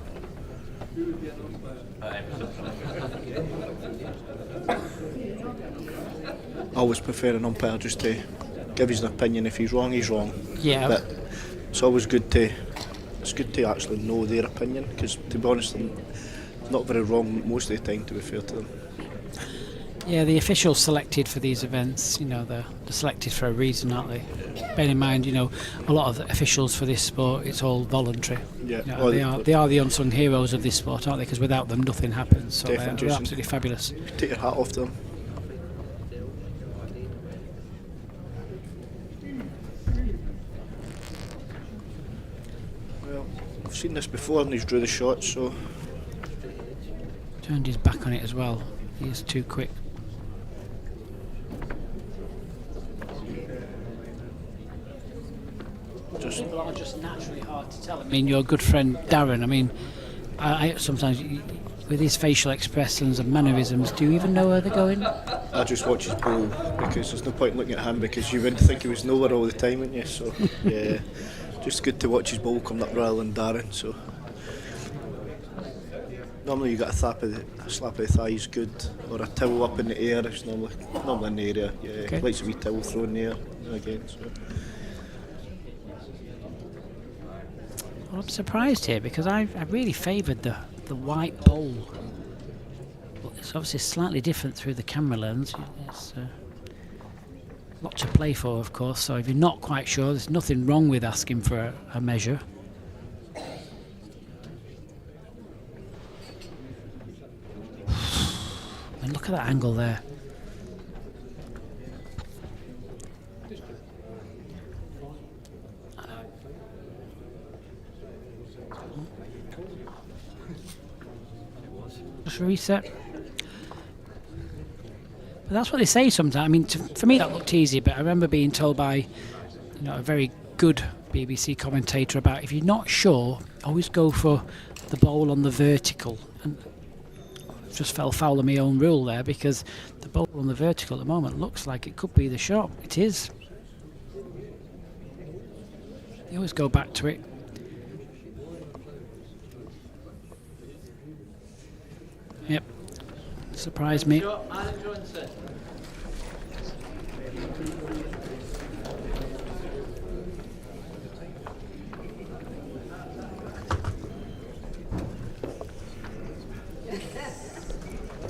I always prefer an umpire just to give his opinion. If he's wrong, he's wrong. Yeah. But it's always good to. It's good to actually know their opinion, because to be honest, they're not very wrong most of the time, to be fair to them. Yeah, the officials selected for these events, they're selected for a reason, aren't they? Bear in mind, a lot of the officials for this sport, it's all voluntary. Yeah, they are the unsung heroes of this sport, aren't they? Because without them, nothing happens. So they're absolutely fabulous. Take your hat off to them. I've seen this before and he's drew the shot, so. Turned his back on it as well. He's too quick. People are just naturally hard to tell. I mean, your good friend Darren, I sometimes, with his facial expressions and mannerisms, do you even know where they're going? I just watch his bowl, because there's no point looking at him, because you wouldn't think he was nowhere all the time, wouldn't you? So, yeah. just good to watch his ball come up rather than Darren. So normally you got a slap of the thigh is good, or a towel up in the air is normally in the area. Yeah, Okay. likes a wee towel thrown in the air again. So. Well, I'm surprised here because I really favoured the white bowl. But it's obviously slightly different through the camera lens. It's a lot to play for, of course, so if you're not quite sure, there's nothing wrong with asking for a measure. And look at that angle there. Just reset. But that's what they say sometimes. I mean, for me that looked easy, but I remember being told by a very good BBC commentator about if you're not sure, always go for the bowl on the vertical. And I just fell foul of my own rule there because the bowl on the vertical at the moment looks like it could be the shot. It is. You always go back to it. Yep. Surprised me.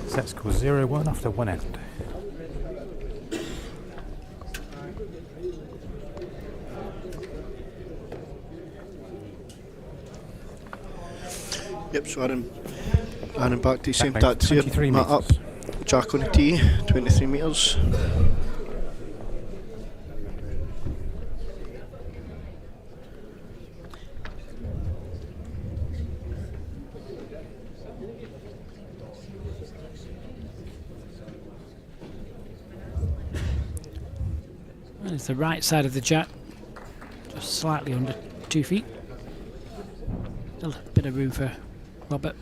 Set score 0-1 after one end. Yep, so Aaron back to same Back stats here. 23 Matt up, metres. Jack on the tee, 23 metres. Well, it's the right side of the jack, just slightly under 2 feet. Still a bit of room for Robert.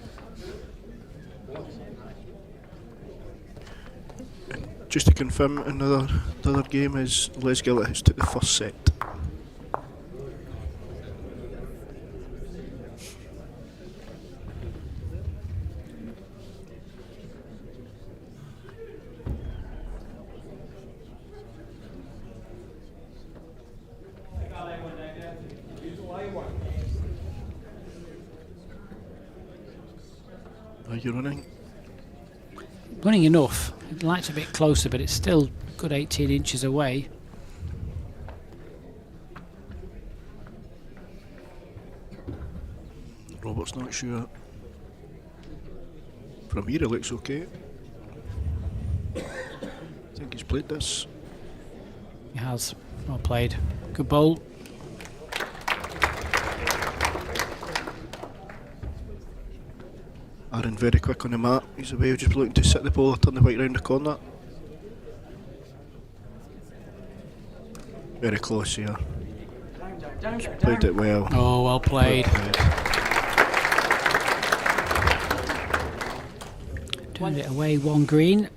Just to confirm, another game is Les Gillett has took the first set. Are you running? Running enough. I'd like to be a bit closer, but it's still good 18 inches away. Robert's not sure. From here it looks okay. I think he's played this. He has. Well played. Good bowl. Aaron very quick on the mat. He's away, just looking to sit the ball, turn the white round the corner. Very close here. Played it well. Oh, well played. Turned it away, one green.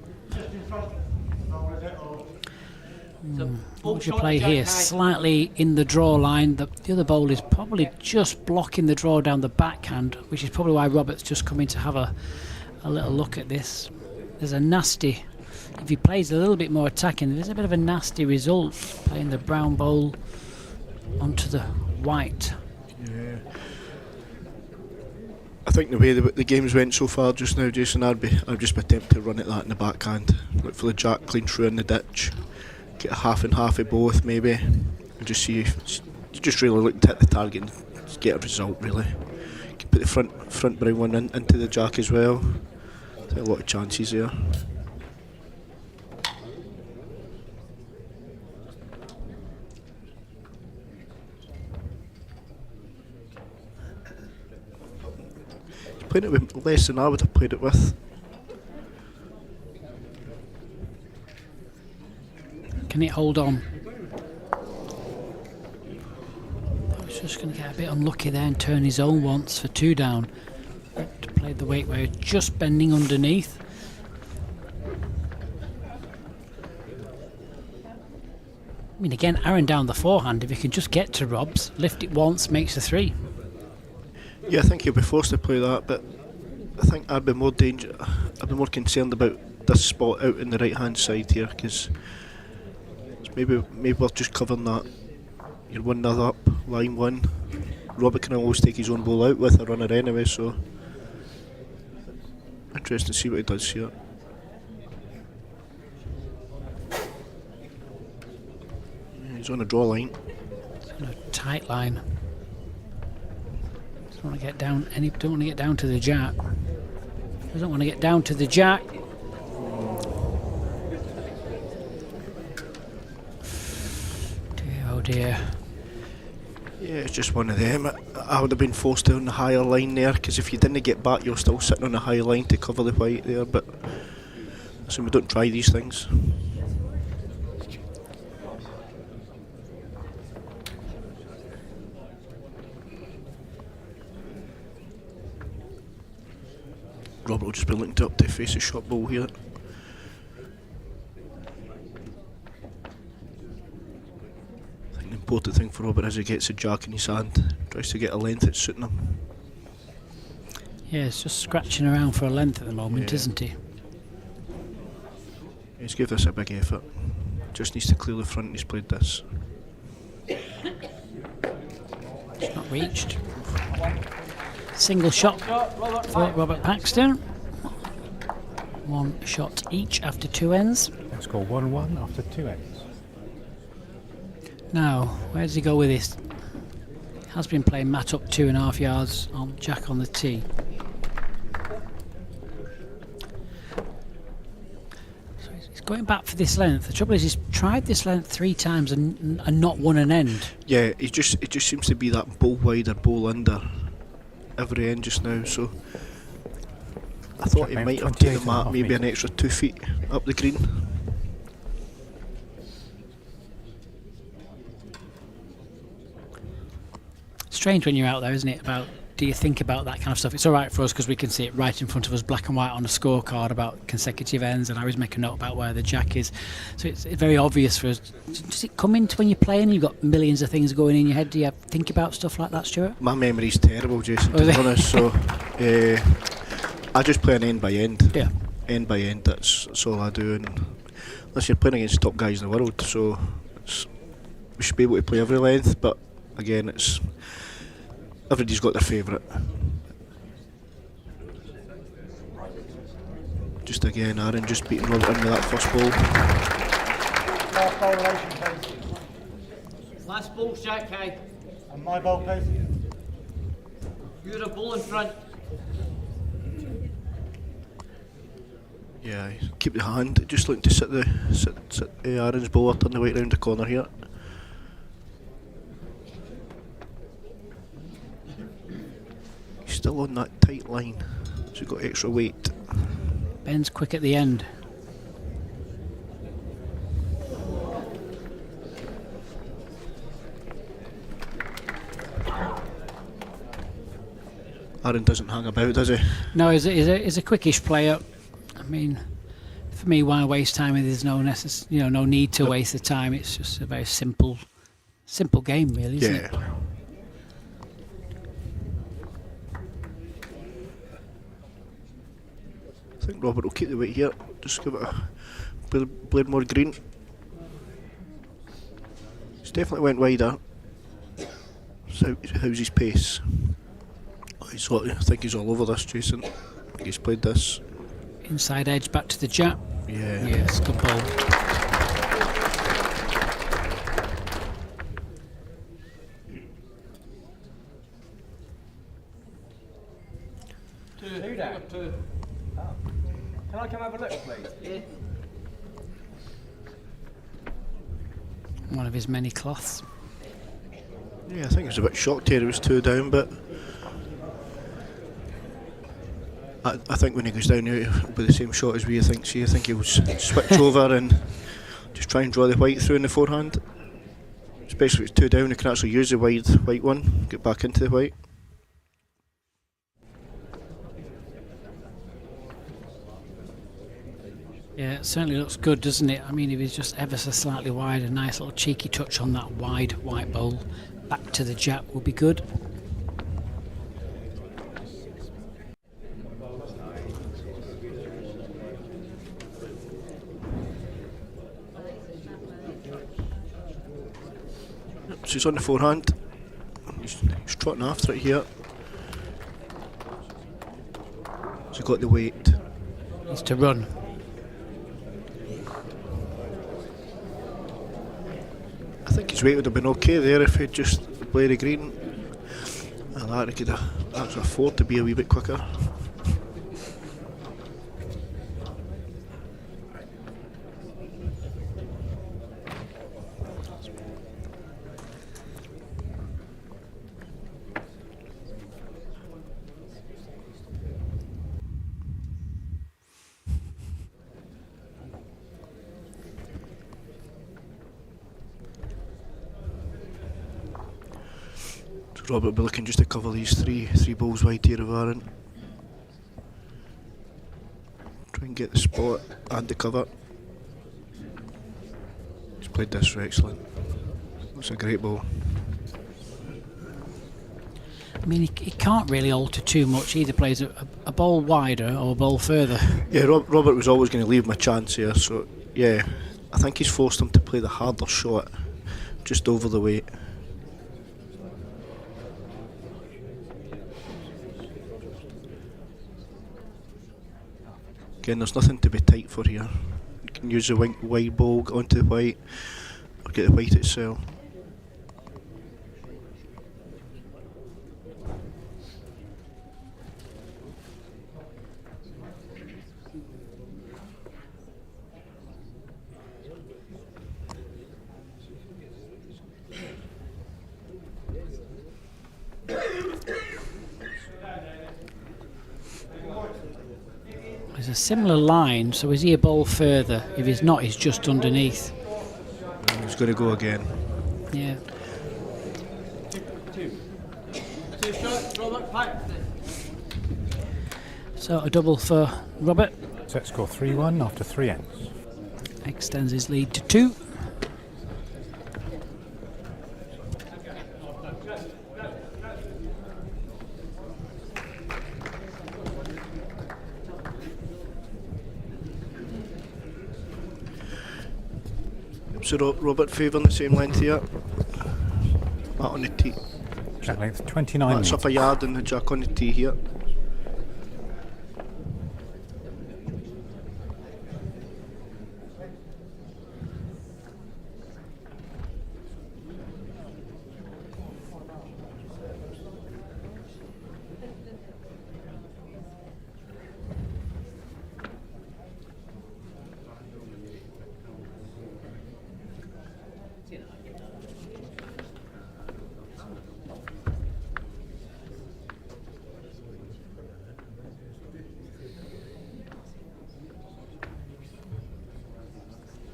What would you play here? Slightly in the draw line. The other bowl is probably just blocking the draw down the backhand, which is probably why Robert's just coming to have a little look at this. There's a nasty, if he plays a little bit more attacking, there's a bit of a nasty result playing the brown bowl onto the white. Yeah. I think the way the games went so far just now, Jason, I'd just be tempted to run at that in the backhand. Look for the jack clean through in the ditch. Get a half and half of both maybe, and just see if you just really look to hit the target and just get a result really. You can put the front brown one into the jack as well. There's a lot of chances there. He's playing it with less than I would have played it with. Can it hold on? I was just going to get a bit unlucky there and turn his own once for 2 down. To play the weight where just bending underneath. I mean, again, Aaron down the forehand. If he can just get to Rob's, lift it once, makes a 3. Yeah, I think he'll be forced to play that, but I think I'd be more concerned about this spot out in the right hand side here, because maybe we're just covering that. You're 1-0 up, line 1. Robert can always take his own ball out with a runner anyway, so interesting to see what he does here. Yeah, he's on a draw line. It's on a tight line. Don't want to get down. Don't want to get down to the jack. Doesn't want to get down to the jack. Dear, oh dear. Yeah, it's just one of them. I would have been forced down the higher line there, because if you didn't get back, you're still sitting on the high line to cover the white there. But listen, we don't try these things. Robert will just be linked up to face a shot ball here. I think the important thing for Robert is he gets a jack in his hand, tries to get a length that's suiting him. Yeah, he's just scratching around for a length at the moment, Yeah. isn't he? He's given this a big effort. Just needs to clear the front and he's played this. It's not reached. Single shot for Robert Paxton. 1 shot each after 2 ends. Let's go 1-1 after 2 ends. Now, where does he go with this? Has been playing Matt up 2.5 yards on Jack on the tee. So he's going back for this length. The trouble is he's tried this length 3 times and not won an end. Yeah, it just seems to be that bowl wide or bowl under every end just now, so I thought he might have taken that maybe an extra 2 feet up the green. Strange when you're out there, isn't it? About do you think about that kind of stuff? It's all right for us because we can see it right in front of us, black and white on a scorecard about consecutive ends, and I always make a note about where the jack is. So it's very obvious for us. Does it come into when you're playing? You've got millions of things going in your head. Do you think about stuff like that, Stuart? My memory's terrible, Jason, to be honest. So I just play an end by end. Yeah. End by end. That's all I do. And unless you're playing against top guys in the world, so we should be able to play every length. But again, it's everybody's got their favourite. Just again, Aaron just beating Robert in with that first ball. Last ball relation, please. Last ball, Jack, hey. And my ball, please. You're a ball in front. Yeah, keep the hand. Just looking to sit Aaron's ball up on the way round the corner here. He's still on that tight line, so he's got extra weight. Ben's quick at the end. Aaron doesn't hang about, does he? No, he's a quickish player. I mean, for me, why waste time? There's no no need to waste the time. It's just a very simple game, really, isn't it? I think Robert will keep the weight here. Just give it a blade more green. He's definitely went wider. So how's his pace? I think he's all over this, Jason. He's played this. Inside edge back to the jack. Yeah. Yes, good ball. Two. Can I come have a look, please? Yeah. One of his many cloths. Yeah, I think he was a bit shocked here. He was 2 down, but I think when he goes down here, it'll be the same shot as we think. So I think he'll switch over and just try and draw the white through in the forehand. Especially if it's 2 down, he can actually use the white one, get back into the white. Yeah, it certainly looks good, doesn't it? I mean, if he's just ever so slightly wide, a nice little cheeky touch on that wide white bowl back to the jack would be good. So he's on the forehand. He's trotting after it here. So he's got the weight. Needs to run. I think his weight would have been okay there if he'd just played the green. And that he could have actually afford to be a wee bit quicker. Robert will be looking just to cover these three balls wide here of Aaron. Try and get the spot and the cover. He's played this for excellent. That's a great ball. I mean, he can't really alter too much. Either plays a ball wider or a ball further. Yeah, Robert was always going to leave him a chance here, so yeah, I think he's forced him to play the harder shot just over the weight. Again, there's nothing to be tight for here. You can use the wide ball onto the white or get the white itself. There's a similar line, so is he a ball further? If he's not, he's just underneath. He's going to go again. Yeah. Two shots, Robert Paxton. So a double for Robert. Set score 3-1 after 3 ends. Extends his lead to 2. So Robert favouring the same length here. That on the tee. Jack length 29 That's up a yard and the jack on the tee here.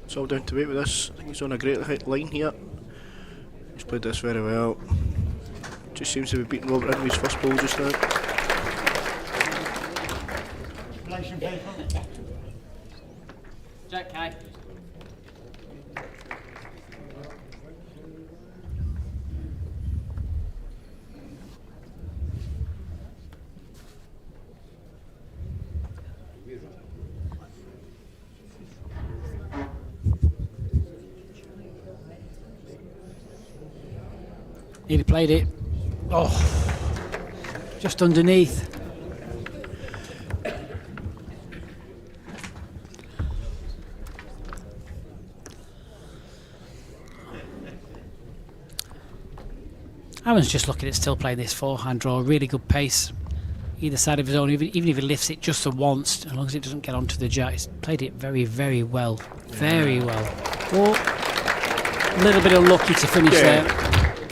It's all down to weight with this. I think he's on a great line here. He's played this very well. Just seems to be beating Robert in with his first ball just now. Relation people. Jack K. Nearly played it. Oh, just underneath. Aaron's just looking at still playing this forehand draw, really good pace. Either side of his own, even if he lifts it just the once, as long as it doesn't get onto the jack. He's played it very, very well. Very well. Oh, a little bit unlucky to finish there.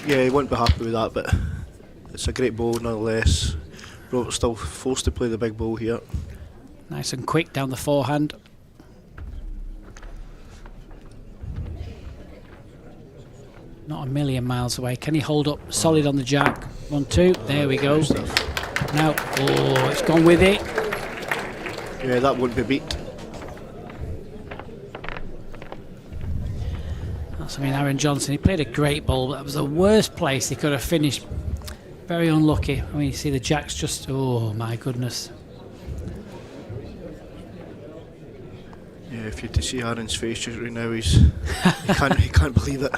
Yeah, he won't be happy with that, but it's a great ball nonetheless. Robert's still forced to play the big ball here. Nice and quick down the forehand. Not a million miles away. Can he hold up solid on the jack? 1-2. There we go. Now, oh, it's gone with it. Yeah, that won't be beat. That's, I mean, Aaron Johnson, he played a great ball, but that was the worst place he could have finished. Very unlucky. I mean, you see the jacks just, oh my goodness. Yeah, if you had to see Aaron's face just right now, he can't believe it.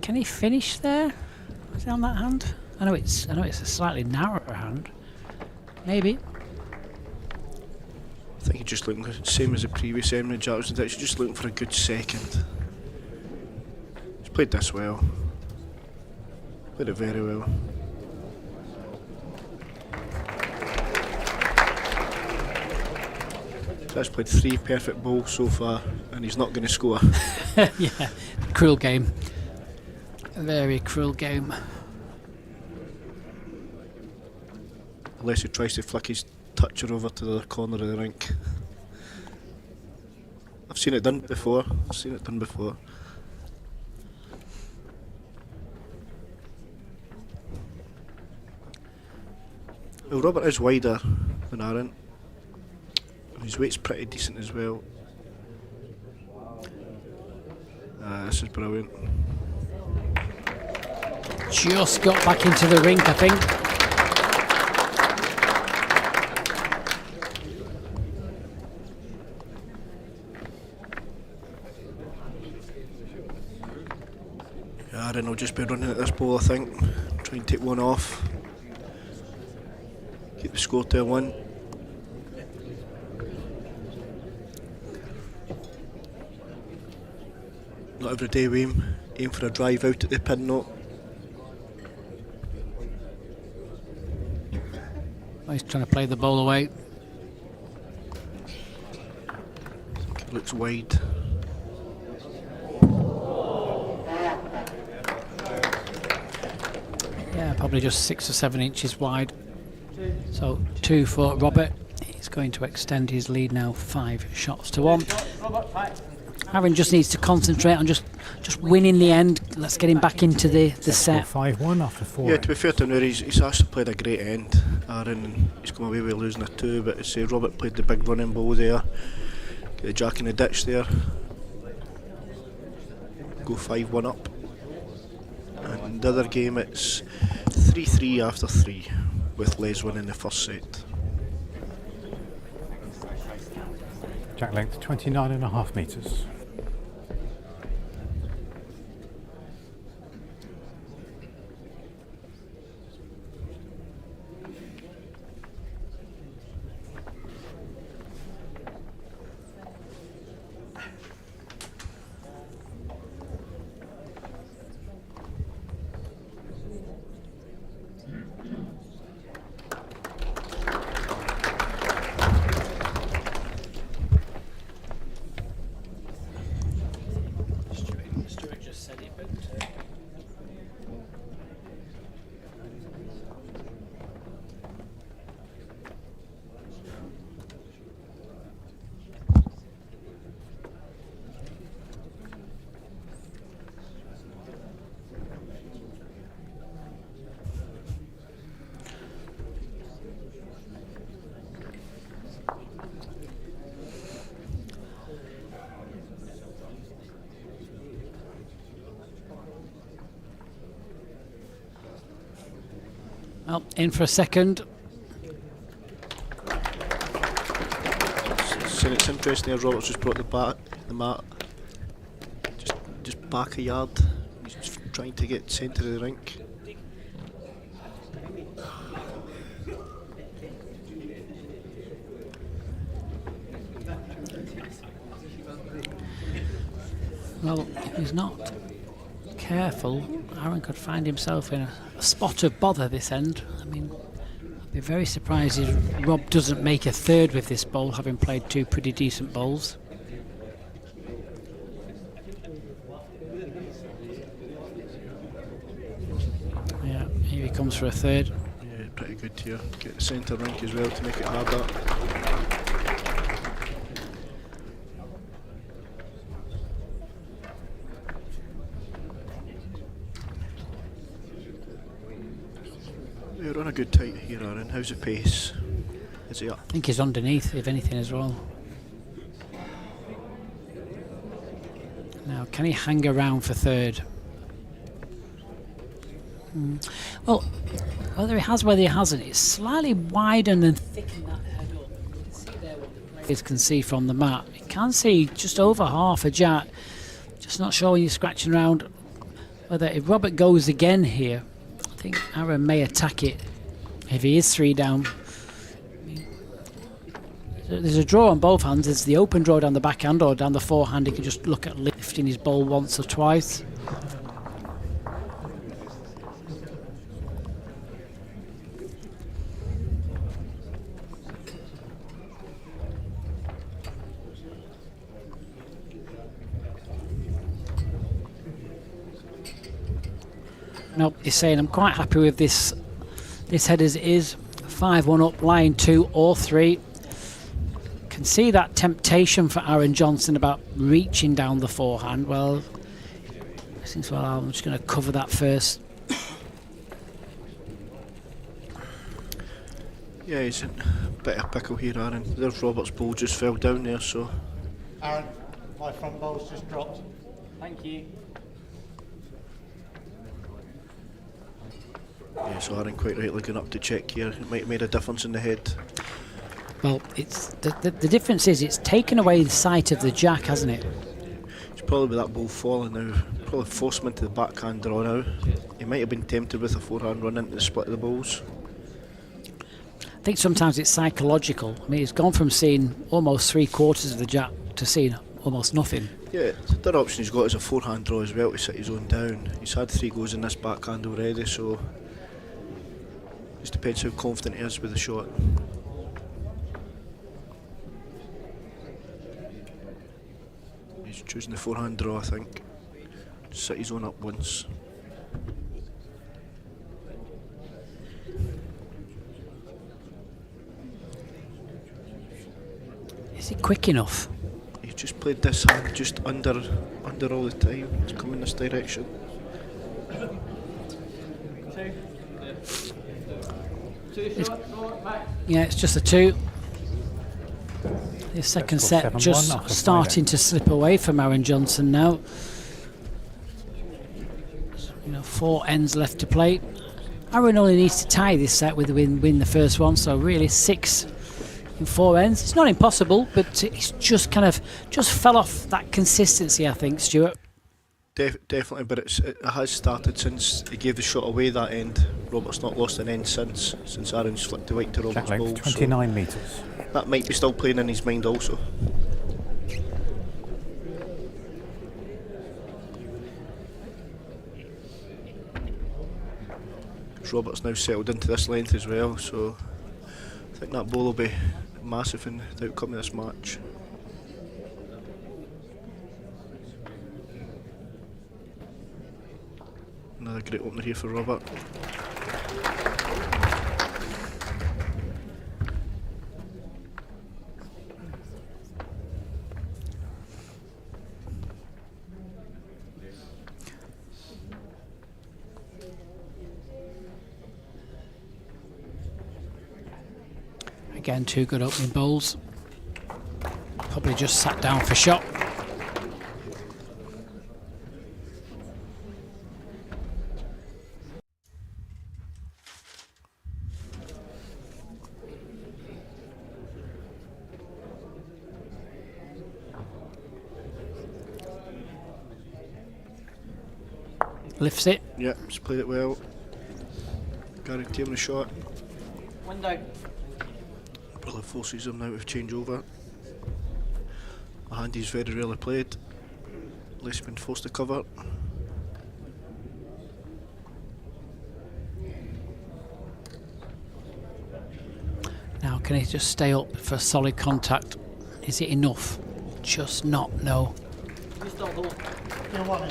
Can he finish there? Is it on that hand? I know it's a slightly narrower hand. Maybe. I think he's just looking same as the previous Emery Jackson. He's just looking for a good second. He's played this well. Played it very well. He's played 3 perfect balls so far, and he's not going to score. Yeah, cruel game. A very cruel game. Unless he tries to flick his toucher over to the other corner of the rink. I've seen it done before. Well, Robert is wider than Aaron. His weight's pretty decent as well. This is brilliant. Just got back into the rink, I think. Aaron will just be running at this ball, I think. Try and take one off. Keep the score to 1. Not every day we aim for a drive out at the pin note. He's trying to play the ball away. It looks wide. Yeah, probably just 6 or 7 inches wide. So 2 for Robert. He's going to extend his lead now 5 shots to 1. Aaron just needs to concentrate on just winning the end. Let's get him back into the set. 5-1 after 4. Yeah, to be fair to him, he's actually played a great end, Aaron, and he's come away with losing a 2, but say Robert played the big running ball there. Get the jack in the ditch there. Go 5-1 up. And the other game it's 3-3 after 3, with Les winning the first set. Jack length 29.5 metres. Well, in for a second. So it's interesting here, Robert's just brought the mat just back a yard. He's just trying to get centre of the rink. Well, if he's not careful, Aaron could find himself in a spot of bother this end. I mean, I'd be very surprised if Rob doesn't make a 3rd with this bowl, having played 2 pretty decent bowls. Yeah, here he comes for a 3rd. Yeah, pretty good here. Get the centre rink as well to make it harder. We're on a good tight here, Aaron. How's the pace? Is he up? I think he's underneath, if anything, as well. Now, can he hang around for third? Well, whether he has, whether he hasn't, it's slightly widened and thickened that head up. You can see there what the players can see from the map. You can see just over half a jack. Just not sure when you're scratching around whether if Robert goes again here, I think Aaron may attack it if he is 3 down. There's a draw on both hands. There's the open draw down the backhand or down the forehand. He can just look at lifting his ball once or twice. No, he's saying I'm quite happy with this head as it is. 5-1 up, line 2 or 3. Can see that temptation for Aaron Johnson about reaching down the forehand. Well, I think, well, I'm just going to cover that first. Yeah, he's in a bit of a pickle here, Aaron. There's Robert's ball just fell down there, so... Aaron, my front ball's just dropped. Thank you. Yeah, so Aaron quite rightly going up to check here. It might have made a difference in the head. Well, it's the difference is it's taken away the sight of the jack, hasn't it? It's probably with that ball falling now. Probably forced him into the backhand draw now. He might have been tempted with a forehand run into the split of the balls. I think sometimes it's psychological. I mean, he's gone from seeing almost 3/4 of the jack to seeing almost nothing. Yeah, the third option he's got is a forehand draw as well to sit his own down. He's had 3 goes in this backhand already, so just depends how confident he is with the shot. He's choosing the forehand draw, I think. Just sit his own up once. Is he quick enough? He's just played this hand just under all the time to come in this direction. Yeah, it's just a 2. The second set 7-1 just after starting to slip away from Aaron Johnson now. You know, 4 ends left to play. Aaron only needs to tie this set with win the first one, so really 6 in 4 ends. It's not impossible, but it's just kind of fell off that consistency, I think, Stuart. Definitely, but it has started since he gave the shot away that end. Robert's not lost an end since Aaron's flicked the white to Robert's Jack ball. length 29 metres. That might be still playing in his mind also. Robert's now settled into this length as well, so I think that ball will be massive in the outcome of this match. Another great opener here for Robert. Again, 2 good opening bowls. Probably just sat down for shot. Lifts it. Yeah, he's played it well. Guarantee him the shot. Window. Probably forces him now to change over. A hand he's very rarely played. At least been forced to cover. Now, can he just stay up for solid contact? Is it enough? Just not, no.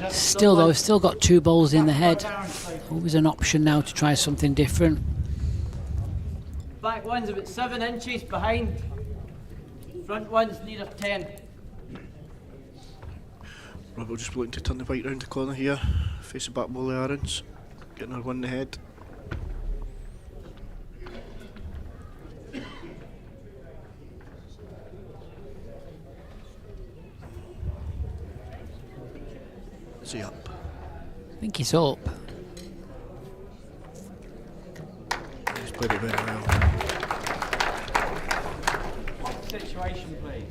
Still though, still got 2 balls in the head. Always an option now to try something different. Back one's about 7 inches behind. Front one's near 10. Robert just looking to turn the white round the corner here. Face the back ball of Aaron's. Getting her one in the head. he up? I think he's up. He's played it very well. Situation, please.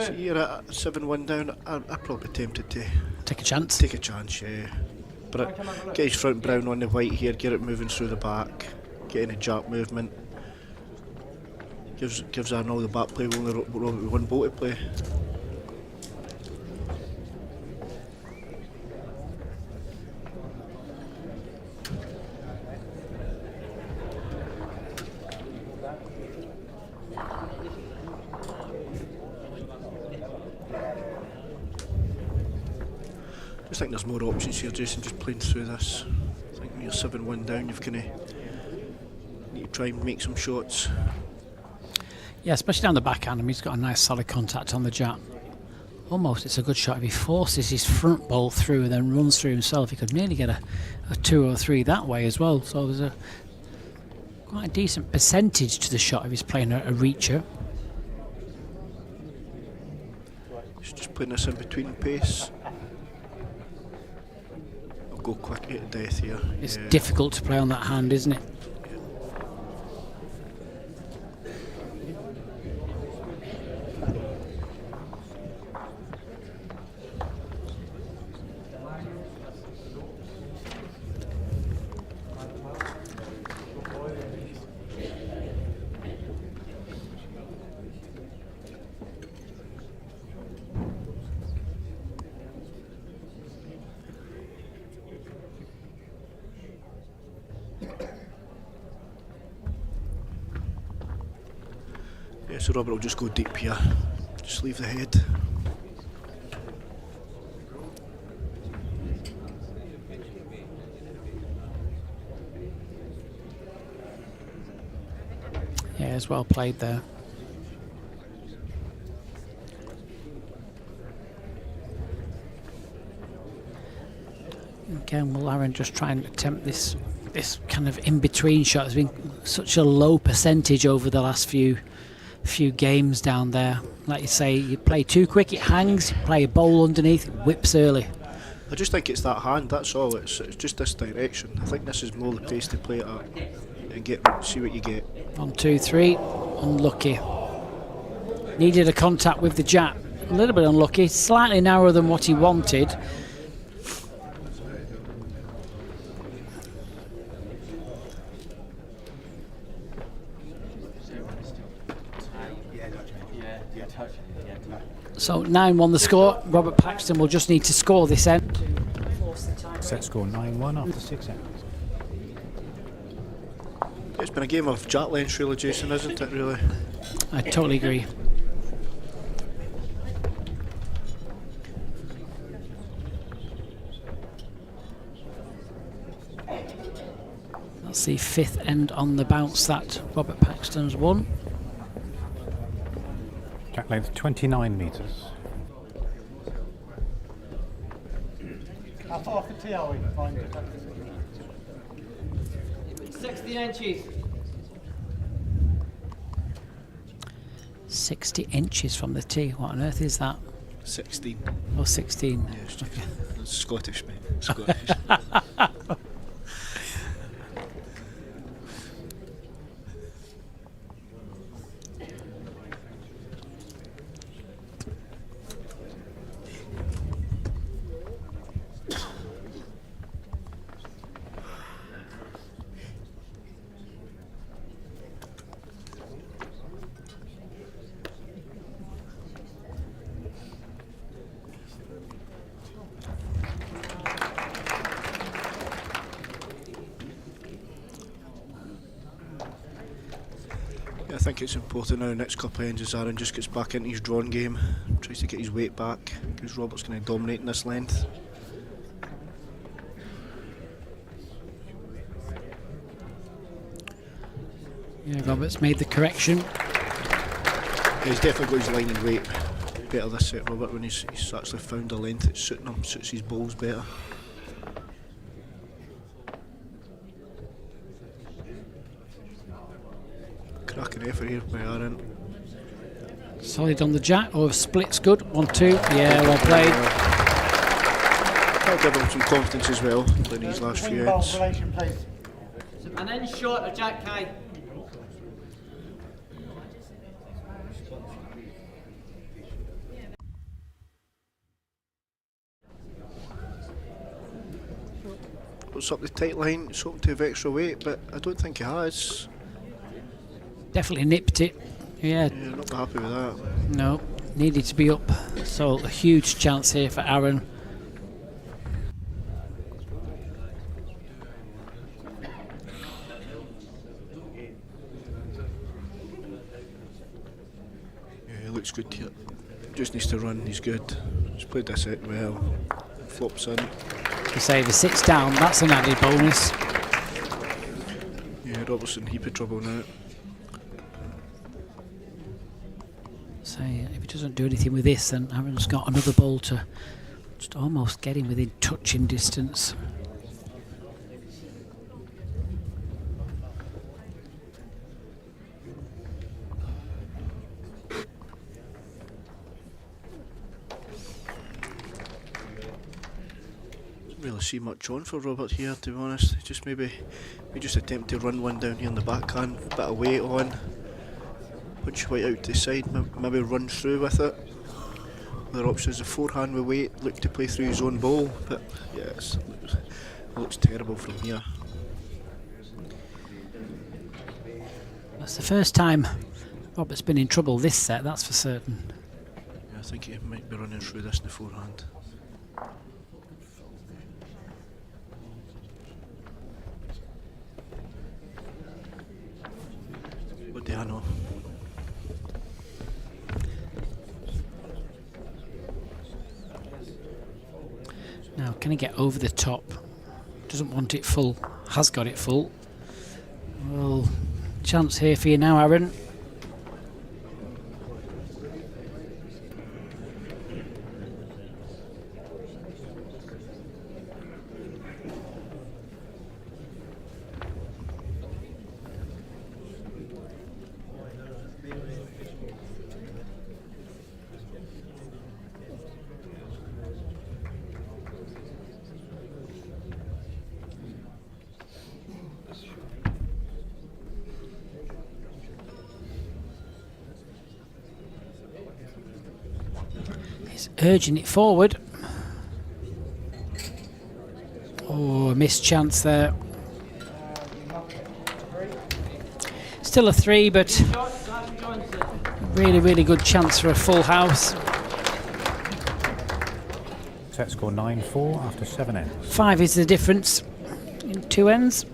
So you're at 7-1 down. I'd probably be tempted to Take a chance. take a chance, yeah. But get his front brown on the white here, get it moving through the back, get in a jump movement. Gives Arnold the back play, only one ball to play. I think there's more options here, Jason, just playing through this. I think when you're 7-1 down, you've kind of need to try and make some shots. Yeah, especially down the backhand. I mean, he's got a nice solid contact on the jab. Almost, it's a good shot. If he forces his front ball through and then runs through himself, he could nearly get a 2 or 3 that way as well. So there's quite a decent percentage to the shot if he's playing a reacher. He's just putting this in between pace. I'll go quick to death here. It's Yeah. difficult to play on that hand, isn't it? Yeah, so Robert will just go deep here. Just leave the head. Yeah, it's well played there. Again, will Aaron just try and attempt this kind of in-between shot? There's been such a low percentage over the last few games down there. Like you say, you play too quick, it hangs. You play a bowl underneath, it whips early. I just think it's that hand, that's all. It's just this direction. I think this is more the pace to play it at and see what you get. 1, 2, 3, unlucky. Needed a contact with the jab. A little bit unlucky, slightly narrower than what he wanted. So 9-1 the score. Robert Paxton will just need to score this end. Set score 9-1 after 6 ends. It's been a game of jack lengths really, Jason, isn't it, really? I totally agree. That's the 5th end on the bounce that Robert Paxton's won. Jack length 29 metres. How far off the tee are we? 60 inches. 60 inches from the tee. What on earth is that? 16. Oh, 16. Yeah, it's Scottish, mate. Scottish. I think it's important now, the next couple of ends as Aaron just gets back into his drawn game, tries to get his weight back, because Robert's going to dominate in this length. Yeah, Robert's made the correction. Yeah, he's definitely got his line and weight better this set, Robert, when he's actually found a length that's suiting him, suits his bowls better. Cracking effort here by Aaron. Solid on the jack, or split's good. 1, 2. Yeah, well played. That'll give him some confidence as well in these last few Wing bowl ends. relation, please. An end short of Jack Kay. It's up the tight line, it's hoping to have extra weight, but I don't think he has. Definitely nipped it. Yeah, Yeah, not happy with that. no, needed to be up. So a huge chance here for Aaron. Yeah, he looks good here. Just needs to run, he's good. He's played this out well. Flops in. You say if he sits down, that's an added bonus. Yeah, Robertson, heap of trouble now. So if he doesn't do anything with this, then Aaron's got another ball to just almost get him within touching distance. Really see much on for Robert here, to be honest. Just maybe we just attempt to run one down here in the backhand, bit of weight on, punch white out to the side, maybe run through with it. Other option is a forehand with weight, look to play through his own ball, but yes, it looks terrible from here. That's the first time Robert's been in trouble this set, that's for certain. Yeah, I think he might be running through this in the forehand. What do I know? Now, can he get over the top? Doesn't want it full, has got it full. Well, chance here for you now, Aaron. He's urging it forward. Oh, a missed chance there. Still a 3, but really, really good chance for a full house. Set score 9-4 after 7 ends. 5 is the difference in 2 ends.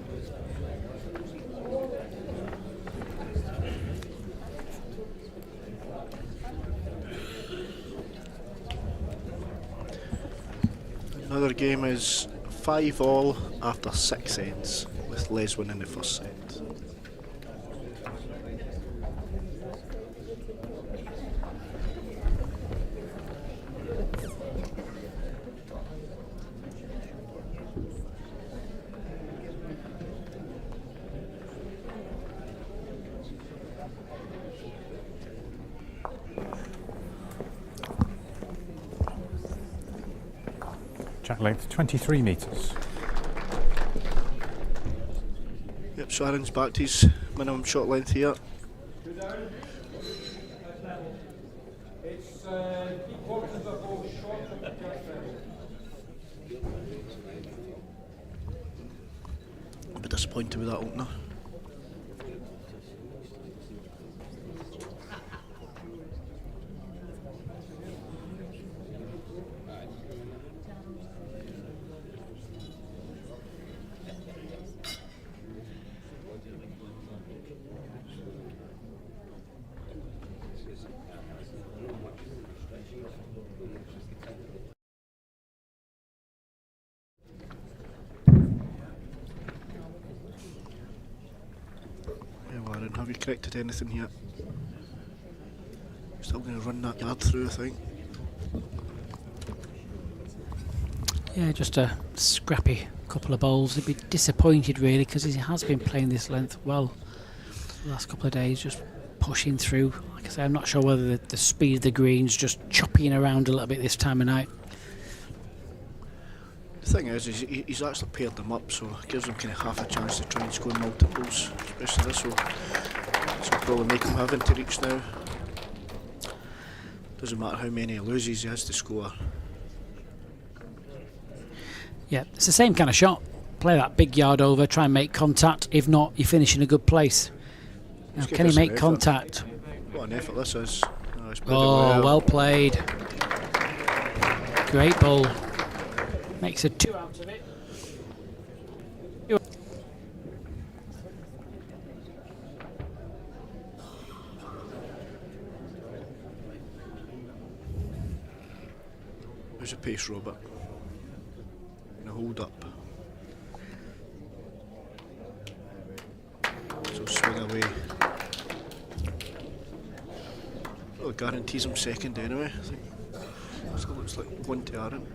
Another game is 5-all after 6 ends, with Les winning the first set. Jack length 23 metres. Yep, so Aaron's back to his minimum shot length here. A bit disappointed with that opener. Aaron, have you corrected anything yet? Still going to run that yard through, I think. Yeah, just a scrappy couple of bowls. He'd be disappointed really because he has been playing this length well the last couple of days, just pushing through. Like I say, I'm not sure whether the speed of the green's just chopping around a little bit this time of night. thing is he's actually paired them up, so it gives him kind of half a chance to try and score multiples, especially this will probably make him having to reach now. Doesn't matter how many he loses, he has to score. Yeah, it's the same kind of shot. Play that big yard over, try and make contact. If not, you finish in a good place. Now, can he make contact? What an effort this is. Oh, well played. Great ball. Makes a 2 out of it. There's a pace, Robert. And a hold up. So swing away. Well, it guarantees him second anyway. I think still looks like 1 to Aaron.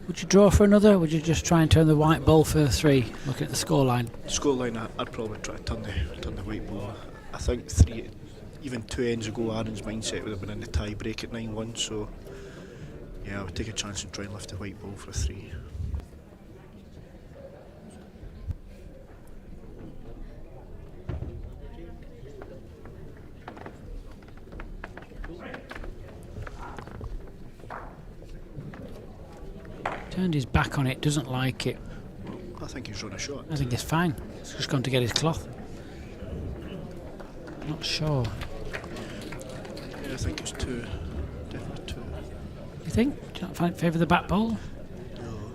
Would you draw for another, or would you just try and turn the white ball for 3? Looking at the scoreline. Scoreline, I'd probably try to turn the white ball. I think even 2 ends ago, Aaron's mindset would have been in the tie break at 9-1. So yeah, I would take a chance and try and lift the white ball for a 3. Turned his back on it, doesn't like it. I think he's run a shot. I think it's fine. He's just gone to get his cloth. Not sure. Yeah, I think it's 2. Definitely 2. You think? Do you not favour the back ball? No.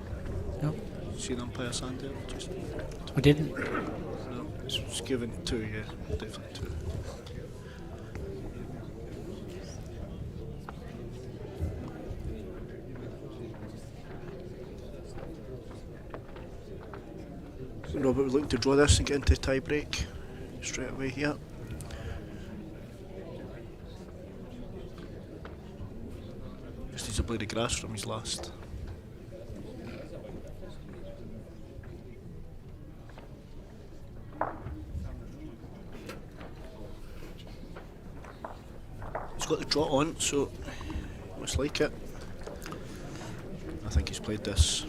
No. See the umpire's hand there? Just, We didn't. no, it's given 2, yeah, definitely 2. Robert would look to draw this and get into tie break straight away here. Just needs a blade of grass from his last. He's got the trot on, so must like it. I think he's played this.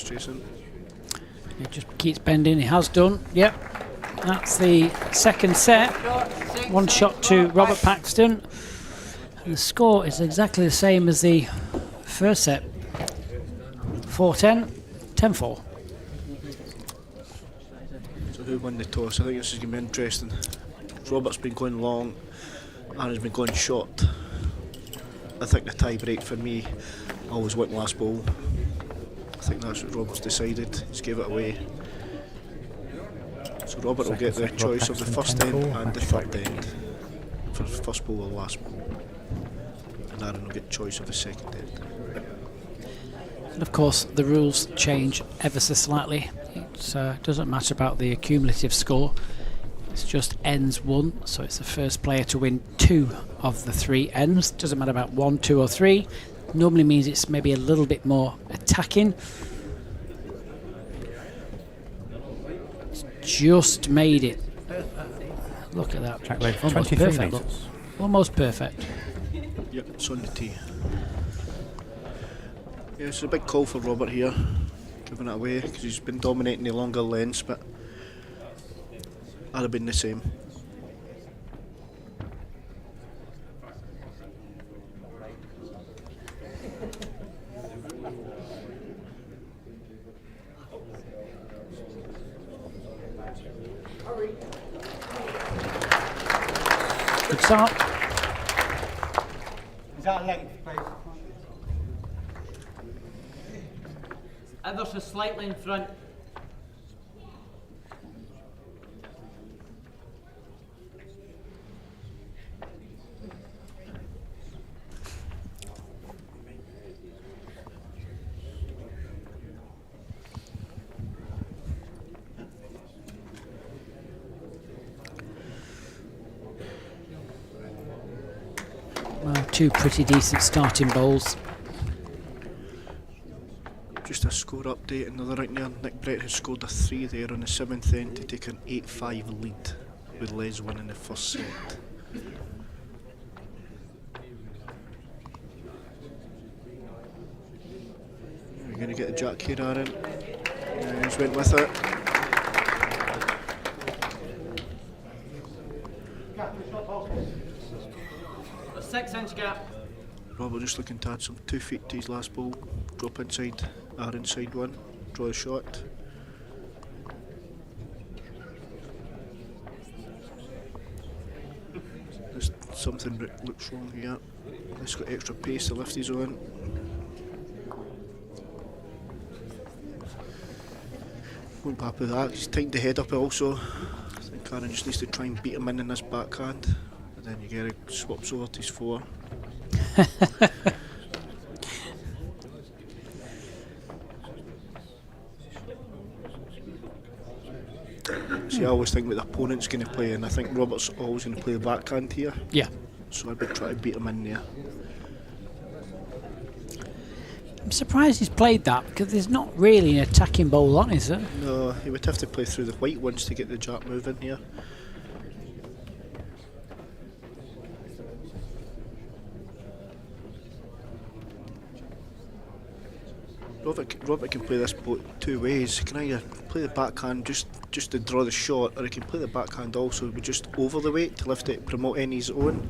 Jason. He just keeps bending. He has done. Yep. That's the second set. 1 shot to Robert Paxton. And the score is exactly the same as the first set. 4-10, 10-4. So who won the toss? I think this is going to be interesting. Robert's been going long, Aaron's been going short. I think the tie break for me, I always went last ball. I think that's what Robert's decided. He's gave it away. So Robert will get the choice of the first end and the third end for the first ball or last ball. And Aaron will get choice of the second end. And of course, the rules change ever so slightly. It doesn't matter about the cumulative score. It's just ends 1, so it's the first player to win 2 of the 3 ends. Doesn't matter about 1, 2 or 3. Normally means it's maybe a little bit more attacking. It's just made it. Look at that. Track length Almost 23 perfect. Look. metres. Almost perfect. Yep, it's on the tee. Yeah, it's a big call for Robert here, giving it away because he's been dominating the longer lengths, but I'd have been the same. Good start. Is that length, please? Ever so slightly in front. Well, 2 pretty decent starting bowls. Just a score update, another right there. Nick Brett has scored a 3 there on the 7th end to take an 8-5 lead, with Les winning the first set. going to get the jack here, Aaron. Yeah, he's went with it. A 6-inch gap. Robert just looking to add some 2 feet to his last ball. Drop inside, Aaron side one, draw the shot. There's something that looks wrong here. He's got extra pace to lift his own. Won't be happy with that. He's tightened the head up also. I think Aaron just needs to try and beat him in this backhand. And then you get it swaps over to his 4. See, I always think what the opponent's going to play, and I think Robert's always going to play the backhand here. Yeah. So I'd be trying to beat him in there. I'm surprised he's played that because there's not really an attacking bowl on, is there? No, he would have to play through the white ones to get the jack moving here. Robert can play this boat 2 ways. He can either play the backhand just to draw the shot, or he can play the backhand also with just over the weight to lift it, promote any his own,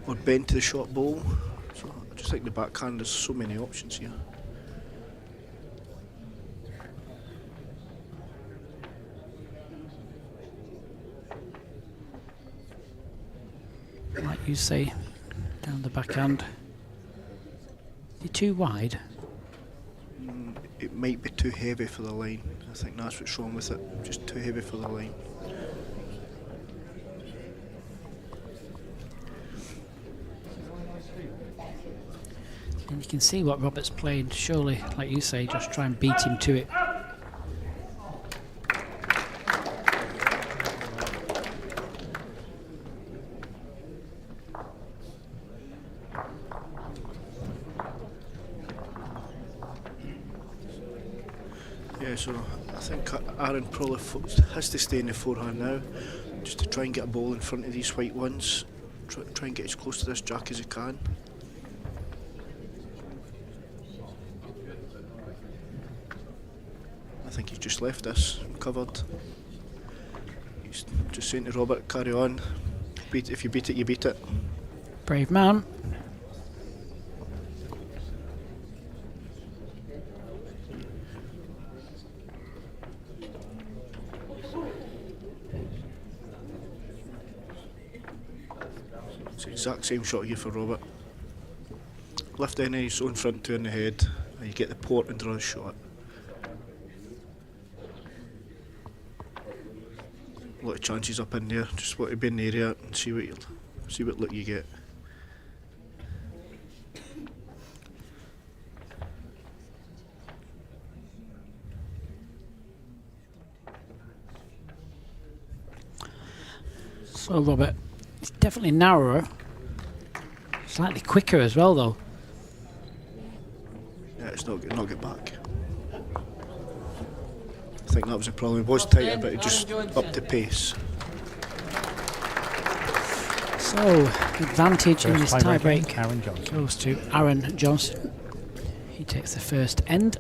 or bend to the short bowl. So I just think the backhand, there's so many options here. Like you say, down the backhand. Is he too wide? It might be too heavy for the line. I think that's what's wrong with it. Just too heavy for the line. And you can see what Robert's played. Surely, like you say, just try and beat him to it. Yeah, so I think Aaron probably has to stay in the forehand now, just to try and get a ball in front of these white ones. Try and get as close to this jack as he can. I think he's just left this covered. He's just saying to Robert, carry on. If you beat it, you beat it. Brave man. It's the exact same shot here for Robert. Lift in his own front 2 in the head, and you get the port and draw the shot. A lot of chances up in there. Just want to be in the area and see what look you get. So Robert, it's definitely narrower. Slightly quicker as well, though. Yeah, it's not get back. I think that was the problem. It was tighter, but it just upped the pace. So, advantage in this tiebreak Aaron Johnson. goes to Aaron Johnson. He takes the first end.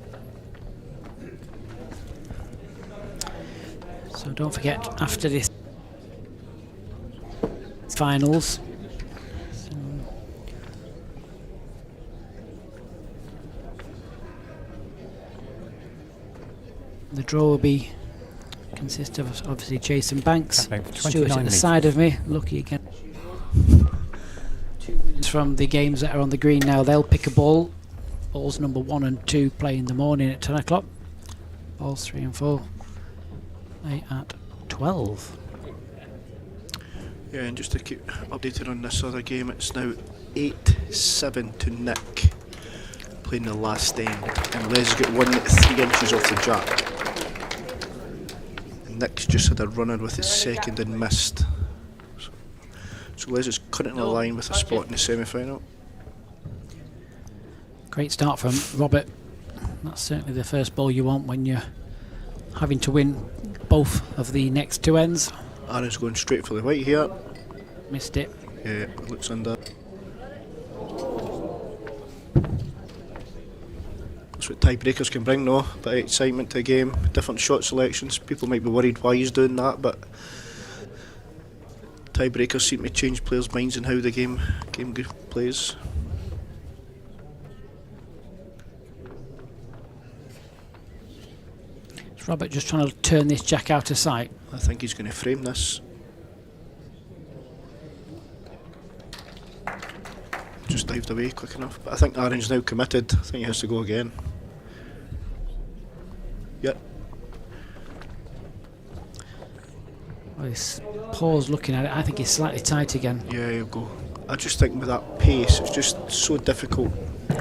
So don't forget, after this finals, the draw will consist of obviously Jason Banks, Stuart at the side of me, Lucky again. 2 winners from the games that are on the green now. They'll pick a ball. Balls number 1 and 2 play in the morning at 10 o'clock. Balls 3 and 4 play at 12. Yeah, and just to keep updated on this other game, it's now 8-7 to Nick, playing the last end, and Les got 1 at 3 inches off the jack. And Nick's just had a run-in with his second and missed. So Les is currently aligned with a spot in the semi-final. Great start from Robert. That's certainly the first ball you want when you're having to win both of the next 2 ends. Aaron's going straight for the white here. Missed it. Yeah, looks under. This That's what tiebreakers can bring, though. A bit of excitement to a game, different shot selections. People might be worried why he's doing that, but tiebreakers seem to change players' minds and how the game plays. Is Robert just trying to turn this jack out of sight? I think he's going to frame this. Just dived away quick enough, but I think Aaron's now committed. I think he has to go again. Yep. Well, his pause looking at it, I think he's slightly tight again. Yeah, he'll go. I just think with that pace, it's just so difficult.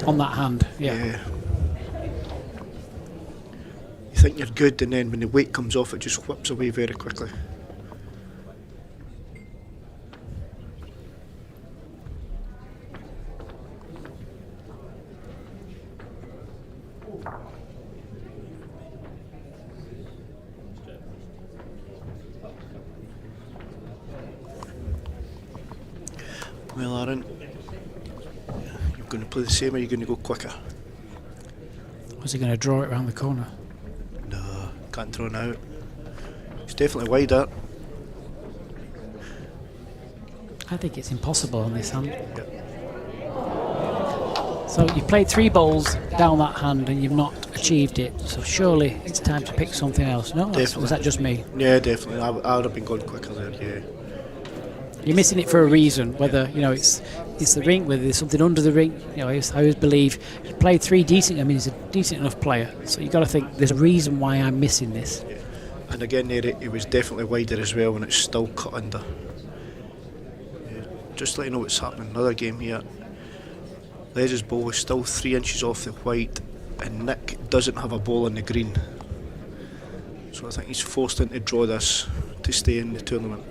On that hand, yeah. You think you're good, and then when the weight comes off, it just whips away very quickly. Well, Aaron, you're going to play the same, or you're going to go quicker? Was he going to draw it around the corner? No, can't throw it out. It's definitely wider. I think it's impossible on this hand. Yep. So you've played 3 bowls down that hand and you've not achieved it. So surely it's time to pick something else. No, was that just me? Yeah, definitely. I would have been going quicker there. Yeah. You're missing it for a reason. Whether it's the ring, whether there's something under the ring. I always believe he played 3 decent. I mean, he's a decent enough player. So you've got to think there's a reason why I'm missing this. Yeah. And again, there it was definitely wider as well, and it's still cut under. Yeah. Just to let you know what's happening. Another game here. Les's ball is still 3 inches off the white, and Nick doesn't have a ball on the green. So I think he's forced in to draw this to stay in the tournament.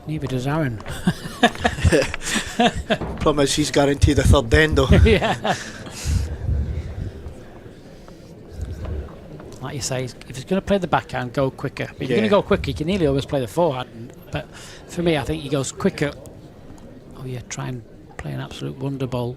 Neither does Aaron. Problem is, he's guaranteed a third end, though. Yeah. Like you say, if he's going to play the backhand, go quicker. But if you're going to go quicker, you can nearly always play the forehand. But for me, I think he goes quicker. Oh yeah, try and play an absolute wonder ball.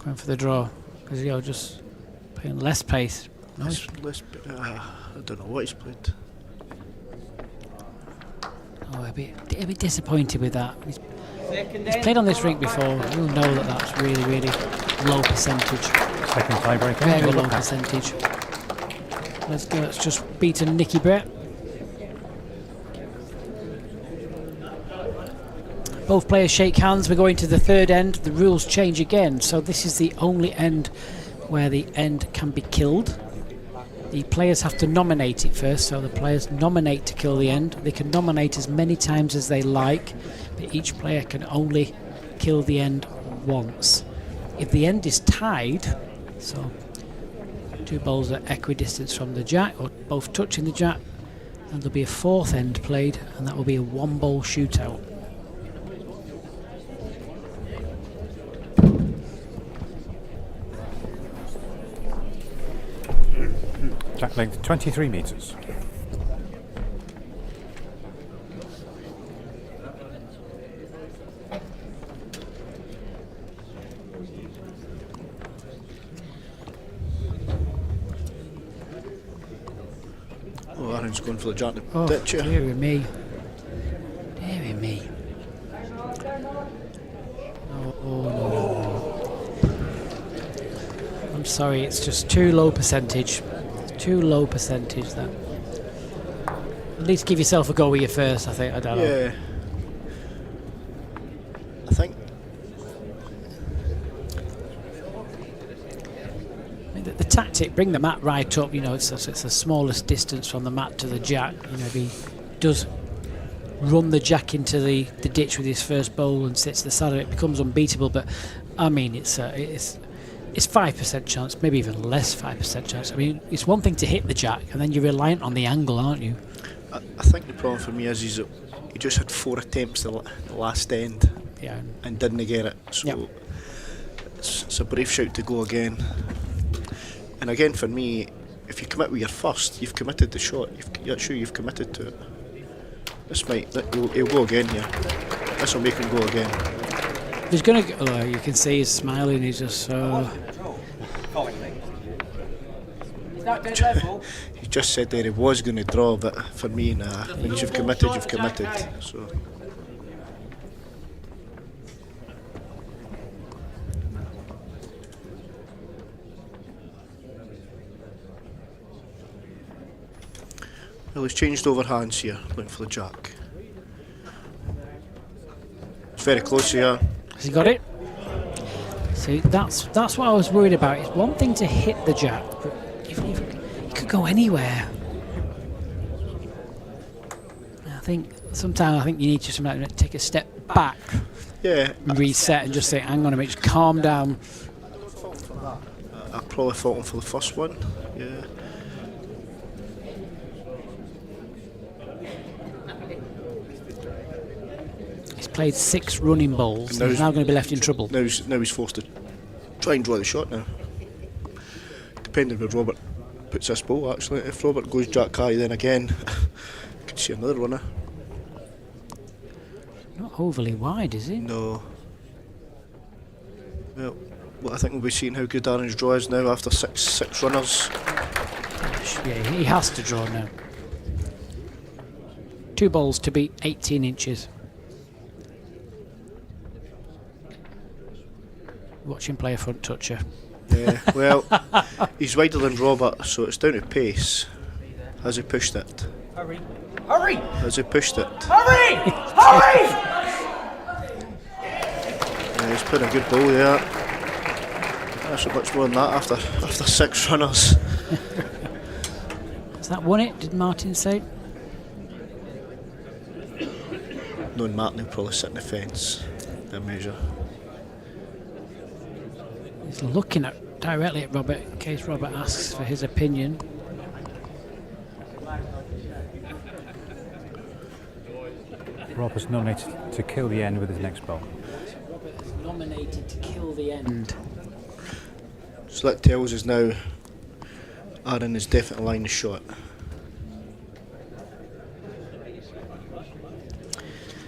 Going for the draw. Because just playing less pace. No, I don't know what he's played. Oh, a bit disappointed with that. He's played on this rink before. You'll know that that's really, really low percentage. Second tiebreaker. Very low percentage. Let's just beat a Nicky Brett. Both players shake hands. We're going to the third end. The rules change again. So this is the only end where the end can be killed. The players have to nominate it first. So the players nominate to kill the end. They can nominate as many times as they like, but each player can only kill the end once. If the end is tied, so 2 balls are equidistant from the jack, or both touching the jack, then there'll be a 4th end played, and that will be a 1-ball shootout. Jack length 23 metres. Oh, Aaron's going for the jack to Oh, ditch you. dearie me. Dearie me. Oh, no. I'm sorry, it's just too low percentage. Too low percentage, that. At least give yourself a go with your first, I think. I don't know. Yeah. I think. I mean, the tactic, bring the mat right up, it's the smallest distance from the mat to the jack. If he does run the jack into the ditch with his first bowl and sits to the side of it, becomes unbeatable. But I mean, it's 5% chance, maybe even less 5% chance. I mean, it's one thing to hit the jack, and then you're reliant on the angle, aren't you? I think the problem for me is he just had 4 attempts the last end, Yeah. and didn't get it. So Yep. it's a brave shout to go again. And again, for me, if you commit with your first, you've committed the shot. You've committed to it. He'll go again here. This will make him go again. He's going to. Oh, you can see he's smiling. He's just so. Is that dead level? He just said there he was going to draw, but for me, nah. Once you've committed, you've committed. So. Well, he's changed over hands here, looking for the jack. It's very close here. Has he got it? See, that's what I was worried about. It's one thing to hit the jack, but if it could go anywhere. Sometimes I think you need to sometimes take a step back, Yeah, reset, and just say, "Hang on a minute, just calm down." I probably fought him for the first one. Yeah. He's played 6 running bowls. And He's now going to be left in trouble. Now he's forced to try and draw the shot now. Depending where Robert puts this ball, actually. If Robert goes jack high, then again, you can see another runner. Not overly wide, is he? No. Well, I think we'll be seeing how good Aaron's draw is now after six runners. Yeah, he has to draw now. 2 bowls to beat 18 inches. Watch him play a front toucher. Yeah, well, he's wider than Robert, so it's down to pace. Has he pushed it? Hurry! Hurry! Has he pushed it? Hurry! Hurry! Yeah, he's put a good ball there. That's much more than that after 6 runners. Has that won it? Did Martin say? Knowing Martin, he'll probably sit in the fence. Their measure. He's looking directly at Robert in case Robert asks for his opinion. Robert's nominated to kill the end with his next bowl. Robert is nominated to kill the end. So that tells us now Aaron is definitely line the shot.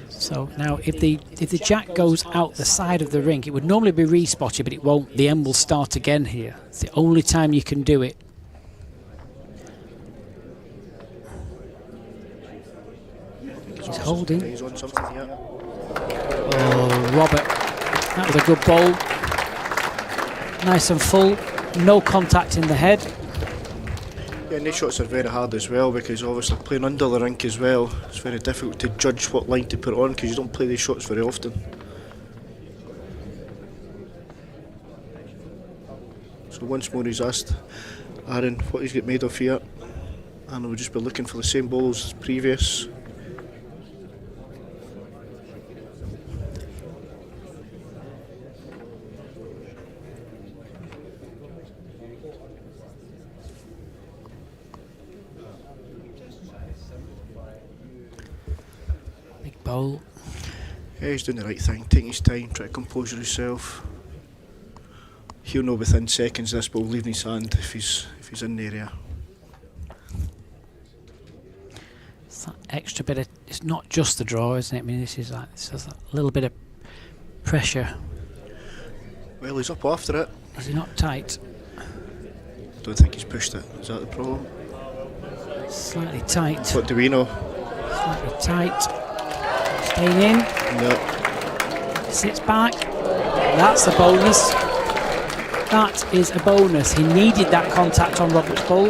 So now if the jack goes out the side of the ring, it would normally be respotted, but it won't. The end will start again here. It's the only time you can do it. He's holding. He's on something here. Oh, Robert. That was a good bowl. Nice and full. No contact in the head. Yeah, and these shots are very hard as well because obviously playing under the rink as well, it's very difficult to judge what line to put on because you don't play these shots very often. So once more he's asked Aaron what he's got made of here, and we'll just be looking for the same balls as previous. Bowl. Yeah, he's doing the right thing, taking his time, trying to compose himself. He'll know within seconds this ball leaving his hand if he's in the area. It's that extra bit of, it's not just the draw, isn't it? I mean, this is a little bit of pressure. Well, he's up after it. Is he not tight? Don't think he's pushed it. Is that the problem? Slightly tight. What do we know? Slightly tight. Staying in. No. Sits back. That's a bonus. That is a bonus. He needed that contact on Robert's ball.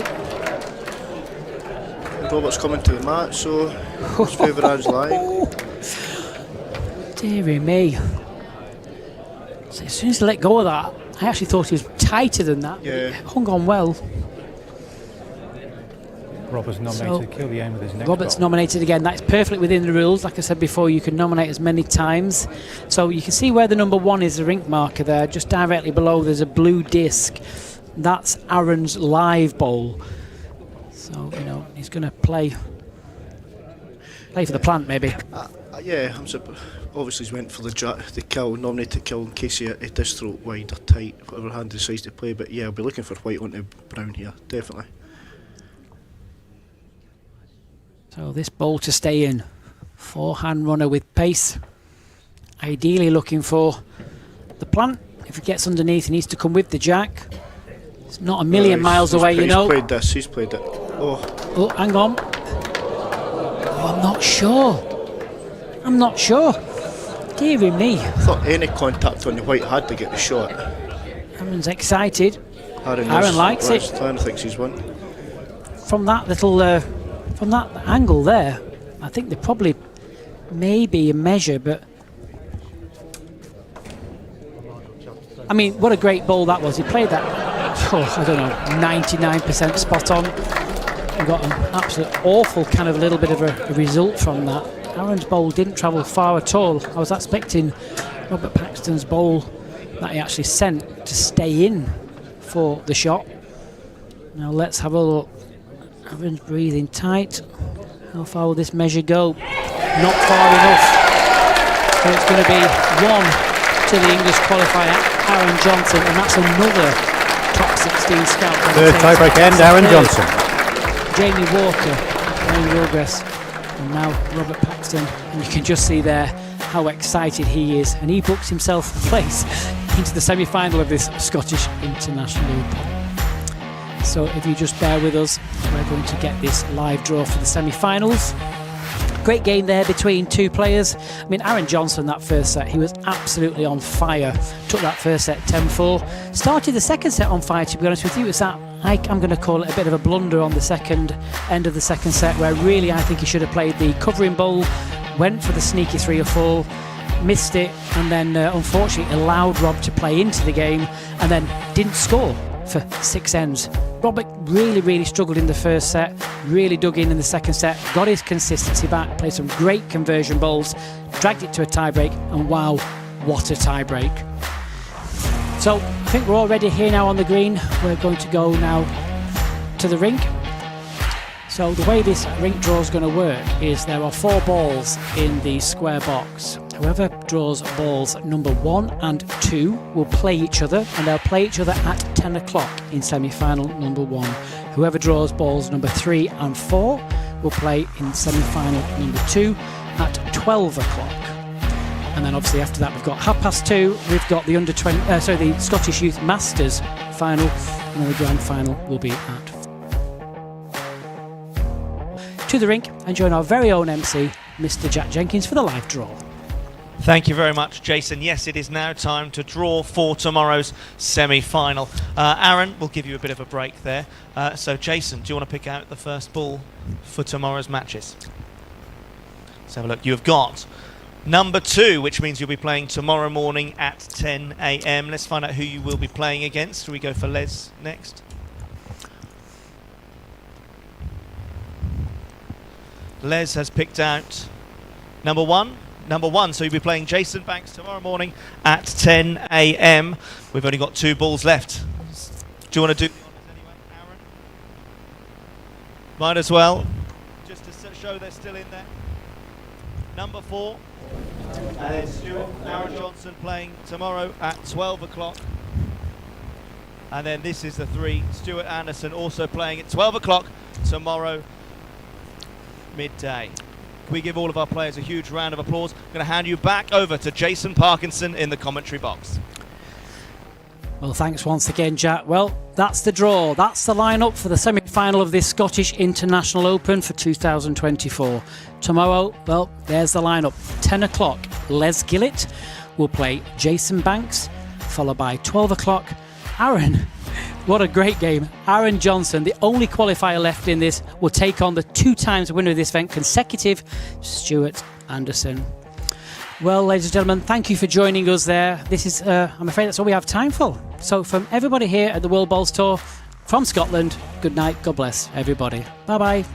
Robert's coming to the mat, so his favourite hand's line. Deary me. So as soon as he let go of that, I actually thought he was tighter than that. Yeah. It hung on well. Robert's nominated to kill the aim with his next Robert's ball. nominated again. That's perfectly within the rules. Like I said before, you can nominate as many times. So you can see where the number 1 is, the rink marker there. Just directly below, there's a blue disc. That's Aaron's live bowl. So, you know, he's going to play for the plant, maybe. Yeah, obviously he's went for the kill, nominated kill in case he does throw it wide or tight, whatever hand he decides to play. But yeah, I'll be looking for white onto brown here, definitely. So this bowl to stay in. Forehand runner with pace. Ideally looking for the plant. If he gets underneath, he needs to come with the jack. It's not a million miles away, you know. He's played it. Oh, hang on. Oh, I'm not sure. Deary me. I thought any contact on the white had to get the shot. Aaron's excited. Aaron likes it. Aaron thinks he's won. From that little, from that angle there, I think there probably may be a measure, but I mean, what a great ball that was. He played that, I don't know, 99% spot on. We got an absolute awful kind of little bit of a result from that. Aaron's bowl didn't travel far at all. I was expecting Robert Paxton's bowl that he actually sent to stay in for the shot. Now let's have a look. Aaron's breathing tight. How far will this measure go? Not far enough. So it's going to be 1 to the English qualifier, Aaron Johnson, and that's another top 16 scout. Third tiebreak end, Aaron Johnson. Jamie Walker, Wayne Wilgress, and now Robert Paxton. And you can just see there how excited he is. And he books himself a place into the semi-final of this Scottish International Open. So if you just bear with us, we're going to get this live draw for the semi-finals. Great game there between two players. I mean, Aaron Johnson, that first set, he was absolutely on fire. Took that first set 10-4. Started the second set on fire, to be honest with you. It's that, I'm going to call it a bit of a blunder on the second end of the second set, where really I think he should have played the covering bowl, went for the sneaky 3 or 4, missed it, and then unfortunately allowed Rob to play into the game, and then didn't score for 6 ends. Robert really struggled in the first set, really dug in the second set, got his consistency back, played some great conversion bowls, dragged it to a tiebreak, and wow, what a tiebreak. So I think we're already here now on the green. We're going to go now to the rink. So the way this rink draw is going to work is there are 4 balls in the square box. Whoever draws balls number 1 and 2 will play each other, and they'll play each other at 10 o'clock in semi-final number 1. Whoever draws balls number 3 and 4 will play in semi-final number 2 at 12 o'clock. And then obviously after that we've got 2:30. We've got the the Scottish Youth Masters final, and then the grand final will be at to the rink and join our very own MC, Mr. Jack Jenkins, for the live draw. Thank you very much, Jason. Yes, it is now time to draw for tomorrow's semi-final. Aaron, we'll give you a bit of a break there. So, Jason, do you want to pick out the first ball for tomorrow's matches? Let's have a look. You've got number 2, which means you'll be playing tomorrow morning at 10 a.m. Let's find out who you will be playing against. We go for Les next. Les has picked out number 1. Number 1, so you'll be playing Jason Banks tomorrow morning at 10 a.m. We've only got 2 balls left. Do you want to do the honours anyway, Aaron? Might as well, just to show they're still in there. Number 4, and then Stuart Aaron Johnson playing tomorrow at 12 o'clock. And then this is the 3, Stuart Anderson also playing at 12 o'clock tomorrow midday. Can we give all of our players a huge round of applause? I'm going to hand you back over to Jason Parkinson in the commentary box. Well, thanks once again, Jack. Well, that's the draw. That's the lineup for the semi-final of this Scottish International Open for 2024. Tomorrow, well, there's the lineup. 10 o'clock, Les Gillett will play Jason Banks, followed by 12 o'clock, Aaron. What a great game. Aaron Johnson, the only qualifier left in this, will take on the 2 times winner of this event consecutive, Stuart Anderson. Well, ladies and gentlemen, thank you for joining us there. This is, I'm afraid that's all we have time for. So from everybody here at the World Bowls Tour, From Scotland, good night, God bless everybody. Bye bye.